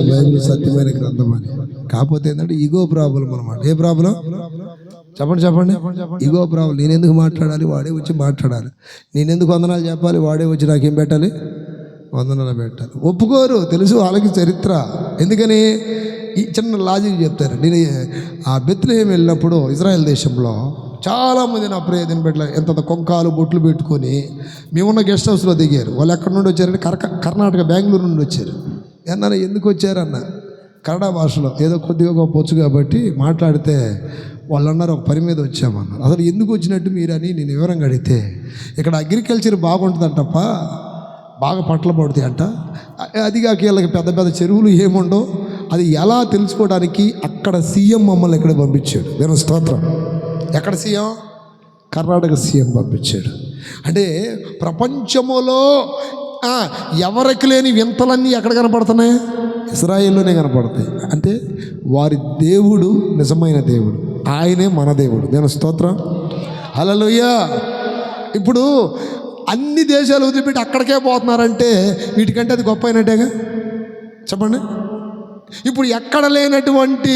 బైబిల్ సత్యమైన గ్రంథం అని. కాకపోతే ఏంటంటే ఈగో ప్రాబ్లం అనమాట. ఏ ప్రాబ్లం? చెప్పండి. Ego problem. నేను ఎందుకు మాట్లాడాలి? వాడే వచ్చి మాట్లాడాలి. నేను ఎందుకు వందనాలు చెప్పాలి? వాడే వచ్చి నాకేం పెట్టాలి? వందనాలు పెట్టాలి. ఒప్పుకోరు. తెలుసు వాళ్ళకి చరిత్ర. ఎందుకని? ఈ చిన్న లాజిక్ చెప్తారు. నేను ఆ బెత్లెహేము వెళ్ళినప్పుడు ఇజ్రాయెల్ దేశంలో చాలామంది నా ప్రియదిన బిడ్డలు ఎంత కొంకాలు బొట్లు పెట్టుకొని మేమున్న గెస్ట్ హౌస్లో దిగారు. వాళ్ళు ఎక్కడి నుండి వచ్చారంటే కర్ణాటక, బెంగళూరు నుండి వచ్చారు. అన్నారు, ఎందుకు వచ్చారన్న కన్నడ భాషలో ఏదో కొద్దిగా గొప్ప వచ్చు కాబట్టి మాట్లాడితే వాళ్ళు అన్నారు, ఒక పని మీద వచ్చామన్నారు. అసలు ఎందుకు వచ్చినట్టు మీరని నేను వివరంగా అడిగితే, ఇక్కడ అగ్రికల్చర్ బాగుంటుందంటప్ప, బాగా పంటలు పడుతాయి అంట. అదిగాక వీళ్ళకి పెద్ద పెద్ద చెరువులు ఏముండో అది ఎలా తెలుసుకోవడానికి అక్కడ సీఎం మమ్మల్ని ఇక్కడ పంపించాడు. దేవుని స్తోత్రం. ఎక్కడ సీఎం? కర్ణాటక సీఎం పంపించాడు. అంటే ప్రపంచంలో ఎవరికి లేని వింతలన్నీ ఎక్కడ కనపడుతున్నాయి? ఇశ్రాయేల్లోనే కనపడతాయి. అంటే వారి దేవుడు నిజమైన దేవుడు, ఆయనే మన దేవుడు. దేవుని స్తోత్రం, హల్లెలూయా. ఇప్పుడు అన్ని దేశాలు వదిలిపెట్టి అక్కడికే పోతున్నారంటే వీటికంటే అది గొప్ప అయినట్టేగా, చెప్పండి. ఇప్పుడు ఎక్కడ లేనటువంటి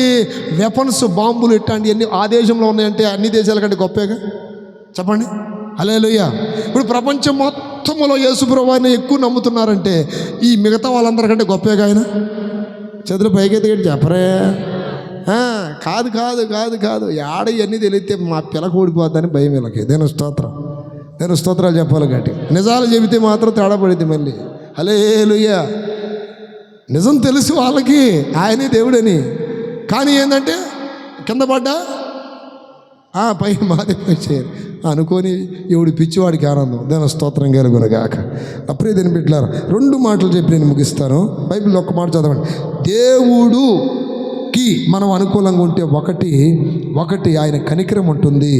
వెపన్స్, బాంబులు ఇట్లాంటివన్నీ ఆ దేశంలో ఉన్నాయంటే అన్ని దేశాల కంటే గొప్పేగా, చెప్పండి. హల్లెలూయా. ఇప్పుడు ప్రపంచం మొత్తంలో యేసుప్రభువు వారిని ఎక్కువ నమ్ముతున్నారంటే ఈ మిగతా వాళ్ళందరికంటే గొప్పేగా ఆయన. చేతులు పైకెత్తి చెప్పరే. కాదు కాదు కాదు కాదు ఆడ ఇవన్నీ తెలిస్తే మా పిల్లకి ఓడిపోద్దని భయం వీళ్ళకి. దేవుని స్తోత్రం, దేవుని స్తోత్రాలు చెప్పాలి గట్టి. నిజాలు చెబితే మాత్రం తేడా పడింది మళ్ళీ. హల్లెలూయా. నిజం తెలుసు వాళ్ళకి ఆయనే దేవుడని, కానీ ఏంటంటే కింద పడ్డా పై మాదే పై చేయరు అనుకొని ఎవడు పిచ్చివాడికి ఆనందం. దేవుని స్తోత్రం కలుగునుగాక. అప్పుడే దీన్ని పెట్టారు. 2 మాటలు చెప్పి నేను ముగిస్తాను. బైబిల్లో ఒక్క మాట చదవండి. దేవుడుకి మనం అనుకూలంగా ఉంటే ఒకటి ఆయన కనికరం ఉంటుంది,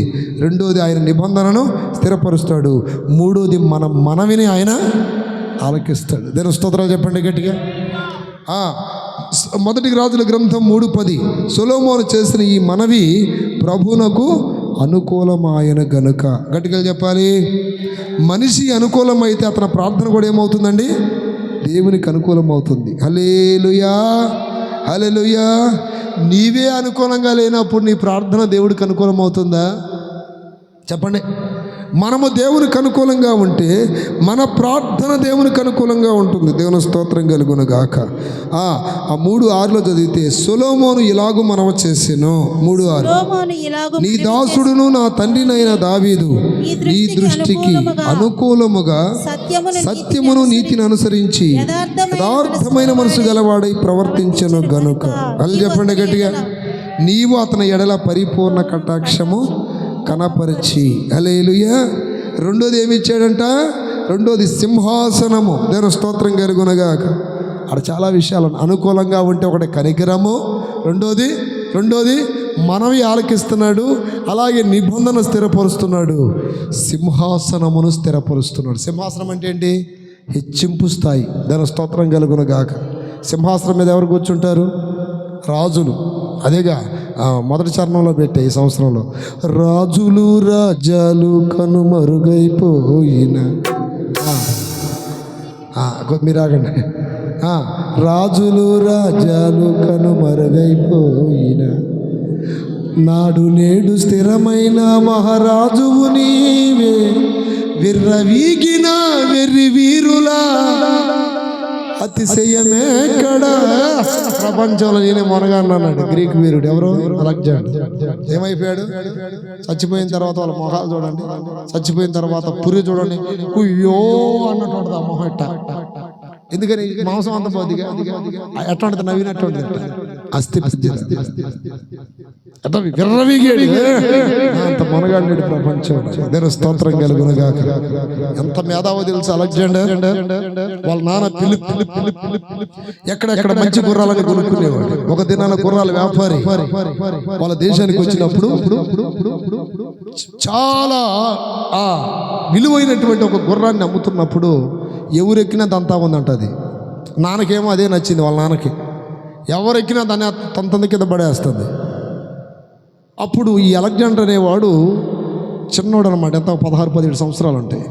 2వది ఆయన నిబంధనను స్థిరపరుస్తాడు, 3వది మన మనవిని ఆయన ఆలకిస్తాడు. దేవుని స్తోత్రాలు చెప్పండి గట్టిగా. 1 రాజుల గ్రంథం 3:10 సొలొమోను చేసిన ఈ మనవి ప్రభువునకు అనుకూలమాయన గనుక. గట్టిగా చెప్పాలి. మనిషి అనుకూలమైతే అతని ప్రార్థన కూడా ఏమవుతుందండి? దేవునికి అనుకూలం అవుతుంది. హల్లెలూయా, హల్లెలూయా. నీవే అనుకూలంగా లేనప్పుడు నీ ప్రార్థన దేవుడికి అనుకూలం అవుతుందా? చెప్పండి. మనము దేవునికి అనుకూలంగా ఉంటే మన ప్రార్థన దేవునికి అనుకూలంగా ఉంటుంది. దేవుని స్తోత్రం కలుగునుగాక. 3:6 చదివితే సొలొమోను ఇలాగు మనవ చేసెను. 3:6 నీ దాసుడును నా తండ్రినైన దావీదు నీ దృష్టికి అనుకూలముగా సత్యమును నీతిని అనుసరించి యథార్థమైన మనసు గలవాడై ప్రవర్తించెను గనుక. అది చెప్పండి గట్టిగా. నీవు అతని ఎడల పరిపూర్ణ కటాక్షము కనపరిచి. హల్లెలూయా. 2వది ఏమి ఇచ్చాడంట? 2వది సింహాసనము. దేవుని స్తోత్రం కలుగునుగాక. అక్కడ చాలా విషయాలు అనుకూలంగా ఉంటే ఒకటి కనికరము, రెండోది మనవి ఆలకిస్తున్నాడు, అలాగే నిబంధన స్థిరపరుస్తున్నాడు, సింహాసనమును స్థిరపరుస్తున్నాడు. సింహాసనం అంటే ఏంటి? హెచ్చింపు స్థాయి. దేవుని స్తోత్రం కలుగునుగాక. సింహాసనం మీద ఎవరు కూర్చుంటారు? రాజులు. అదేగా మొదటి చరణంలో పెట్టే ఈ సంవత్సరంలో. రాజులు రాజ్యాలు కనుమరుగైపోయిన. మీరు ఆగండి. రాజులు రాజ్యాలు కనుమరుగైపోయిన నాడు నేడు స్థిరమైన మహారాజువు నీవే, విర్రవీగిన వెర్రి వీరులా అతిశయమే ఎక్కడ. ప్రపంచంలో నేనే మొనగాన్నాడు. గ్రీక్ వీరుడు ఎవరు? అలెగ్జాండర్. ఏమైపోయాడు? చచ్చిపోయిన తర్వాత వాళ్ళ మొహాలు చూడండి, చచ్చిపోయిన తర్వాత పురి చూడండి, కుయ్యో అన్నట్టు ఆ మొహం ఎట్ట. ఎందుకని? మాంసం అంత పోదిగా ఎట్లా ఉంటుంది? నవ్వినట్టు ఉంటుంది. అస్థి విర్రవీగాడు. అంత మొనగాడు ప్రపంచం. దేవుని స్తోత్రం కలుగునుగాక. ఎంత మేధావో తెలుసు అలెగ్జాండర్. వాళ్ళ నాన్న ఎక్కడెక్కడ మంచి గుర్రాలని కొనుక్కునేవాడు. ఒక దినాన గుర్రాల వ్యాపారి వాళ్ళ దేశానికి వచ్చినప్పుడు చాలా విలువైనటువంటి ఒక గుర్రాన్ని అమ్ముతున్నప్పుడు ఎవరెక్కినా దంతా ఉందంట. అది నాన్నకేమో అదే నచ్చింది. వాళ్ళ నాన్నకి ఎవరెక్కినా దాన్ని తంత కింద పడేస్తుంది. అప్పుడు ఈ అలెగ్జాండర్ అనేవాడు చిన్నోడు అనమాట. ఎంత 16-17 సంవత్సరాలు ఉంటాయి.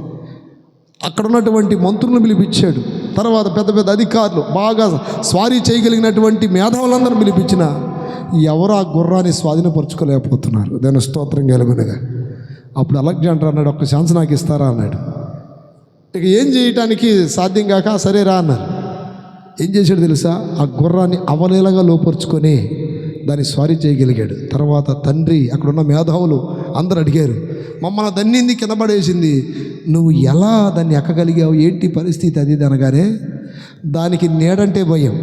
అక్కడ ఉన్నటువంటి మంత్రులను పిలిపించాడు. తర్వాత పెద్ద పెద్ద అధికారులు, బాగా స్వారీ చేయగలిగినటువంటి మేధావులందరూ పిలిపించిన ఎవరు ఆ గుర్రాన్ని స్వాధీనపరచుకోలేకపోతున్నారు. దాని స్తోత్రం కలుగునుగా. అప్పుడు అలెగ్జాండర్ అన్నాడు, ఒక్క ఛాన్స్ నాకు ఇస్తారా అన్నాడు. ఇక ఏం చేయటానికి సాధ్యం కాక సరే రా అన్నారు. ఏం చేశాడు తెలుసా? ఆ గుర్రాన్ని అవలీలగా లోపరుచుకొని దాన్ని స్వారీ చేయగలిగాడు. తర్వాత తండ్రి, అక్కడున్న మేధావులు అందరూ అడిగారు, మమ్మల్ని దన్నింది, కింద పడేసింది, నువ్వు ఎలా దాన్ని ఎక్కగలిగావు, ఏంటి పరిస్థితి అది అనగానే దానికి నీడంటే భయం.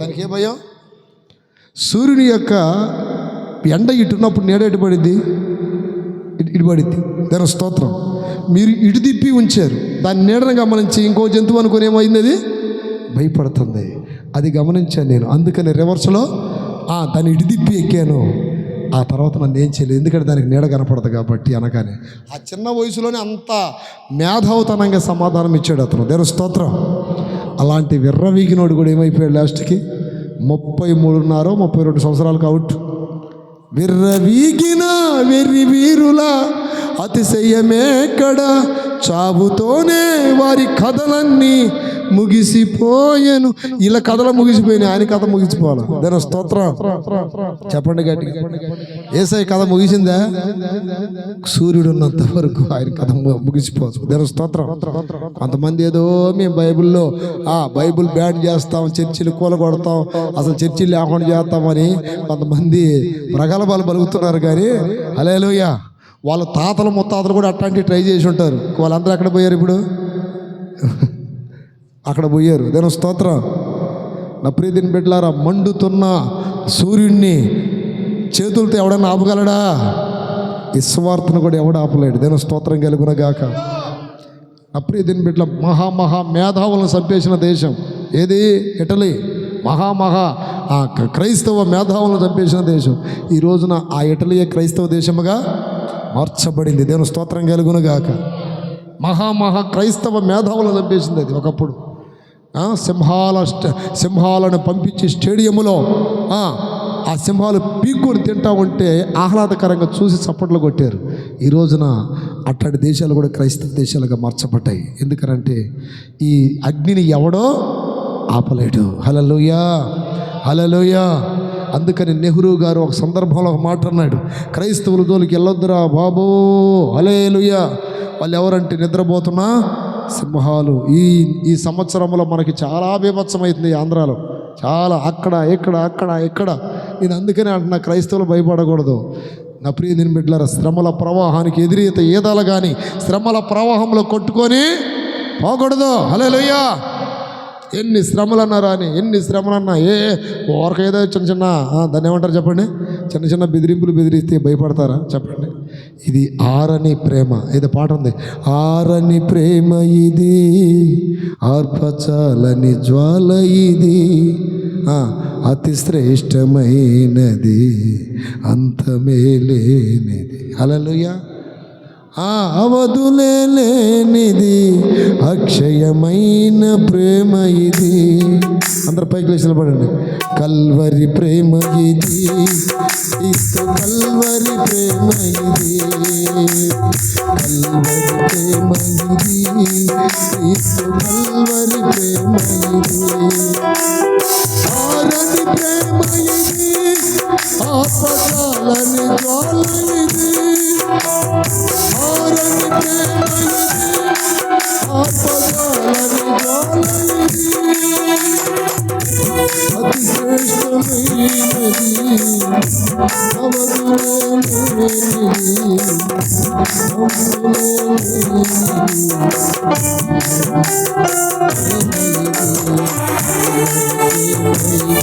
దానికి ఏ భయం? సూర్యుని యొక్క ఎండ ఇటున్నప్పుడు నీడ ఎటు పడిద్ది? ఇటు పడిద్ది. దాని స్తోత్రం. మీరు ఇటు తిప్పి ఉంచారు, దాని నీడను గమనించి ఇంకో జంతువు అనుకుని ఏమైంది? అది భయపడుతుంది. అది గమనించాను నేను. అందుకని రివర్స్లో దాన్ని ఇటు తిప్పి ఎక్కాను. ఆ తర్వాత నన్ను ఏం చేయలేదు, ఎందుకంటే దానికి నీడ కనపడదు కాబట్టి అనగానే ఆ చిన్న వయసులోనే అంత మేధావుతనంగా సమాధానం ఇచ్చాడు అతను. దేవుని స్తోత్రం. అలాంటి విర్రవీగినోడు కూడా ఏమైపోయాడు లాస్ట్కి 33.5 సంవత్సరాలకు అవుట్. విర్రవీగిన వెర్రి వీరుల అతిశయమేక్కడ, చావుతోనే వారి కథలన్నీ ముగిసిపోయాను. ఇలా కథలు ముగిసిపోయినాయి, ఆయన కథ ముగిసిపోవాలి. దాని స్తోత్రం చెప్పండి గట్టిగా. యేసయ్య కథ ముగిసిందా? సూర్యుడు ఉన్నంత వరకు ఆయన కథ ముగిసిపోవచ్చు. దాని స్తోత్రం. కొంతమంది ఏదో మేము బైబిల్లో బైబిల్ బ్యాన్ చేస్తాం, చర్చిలు కూలగొడతాం, అసలు చర్చిలు లేకుండా చేస్తామని కొంతమంది ప్రగల్భాలు పలుకుతున్నారు. కానీ హల్లెలూయా, వాళ్ళ తాతలు ముత్తాతలు కూడా అట్లాంటివి ట్రై చేసి ఉంటారు. వాళ్ళందరూ ఎక్కడ పోయారు? ఇప్పుడు అక్కడ పోయారు. దాని స్తోత్రం. నా ప్రియదిని బిడ్డలారా, మండుతున్న సూర్యుడిని చేతులతో ఎవడన్నా ఆపగలడా? ఈ సువార్తను కూడా ఎవడు ఆపలేడు. దాని స్తోత్రం కలుగున గాక. నా ప్రియదిని బిడ్డల, మహా మేధావులను చంపేసిన దేశం ఏది? ఇటలీ. క్రైస్తవ మేధావులను చంపేసిన దేశం. ఈ రోజున ఆ ఇటలీయే క్రైస్తవ దేశముగా మార్చబడింది. దేవుని స్తోత్రం కలుగును గాక. మహా క్రైస్తవ మేధావులను చంపేసింది అది ఒకప్పుడు. సింహాలను పంపించి స్టేడియంలో ఆ సింహాలు పీక్కుని తింటా ఉంటే ఆహ్లాదకరంగా చూసి చప్పట్లు కొట్టారు. ఈ రోజున అట్లాంటి దేశాలు కూడా క్రైస్తవ దేశాలుగా మార్చబడ్డాయి. ఎందుకనంటే ఈ అగ్నిని ఎవడో ఆపలేడు. హల్లెలూయా, హల్లెలూయా. అందుకని నెహ్రూ గారు ఒక సందర్భంలో ఒక మాట అన్నాడు, క్రైస్తవుల జోలికి వెళ్ళొద్దురా బాబో. హల్లెలూయా. వాళ్ళు ఎవరంటే నిద్రపోతున్నా సింహాలు. ఈ సంవత్సరంలో మనకి చాలా బీభత్సమైంది ఆంధ్రాలో. చాలా అక్కడ ఇక్కడ. నేను అందుకనే అంటున్నా, క్రైస్తవులు భయపడకూడదు. నా ప్రియ దీని బిడ్డలారా, శ్రమల ప్రవాహానికి ఎదురీత ఈదాల కానీ శ్రమల ప్రవాహంలో కొట్టుకొని పోకూడదు. హల్లెలూయా. ఎన్ని శ్రమలన్నా ఎన్ని శ్రమలన్నా ఓరకేదో చిన్న దాన్ని ఏమంటారు చెప్పండి? చిన్న బెదిరింపులు బెదిరిస్తే భయపడతారా చెప్పండి? ఇది ఆరని ప్రేమ. ఏదో పాట ఉంది, ఆరని ప్రేమ ఇది, ఆర్పచాలని జ్వాల ఇది, అతి శ్రేష్టమైనది, అంతమేలేనిది. హల్లెలూయా. అవధులేనిది, అక్షయమైన ప్రేమ ఇది. అందరు పైకి లేచి నిలబడండి. కల్వరి ప్రేమ ఇది, కల్వరి ప్రేమ ఇది, కల్వరి ప్రేమ ఇది, కల్వరి ప్రేమ ఇది, ఆరని ప్రేమ ఇది, ఆపదాలని జ్వాల ఇది, ఆరని ప్రేమ ఇది, ఆపదాలని జ్వాల ఇది, అతి శ్రేష్టమైనది, అవధులేనిది.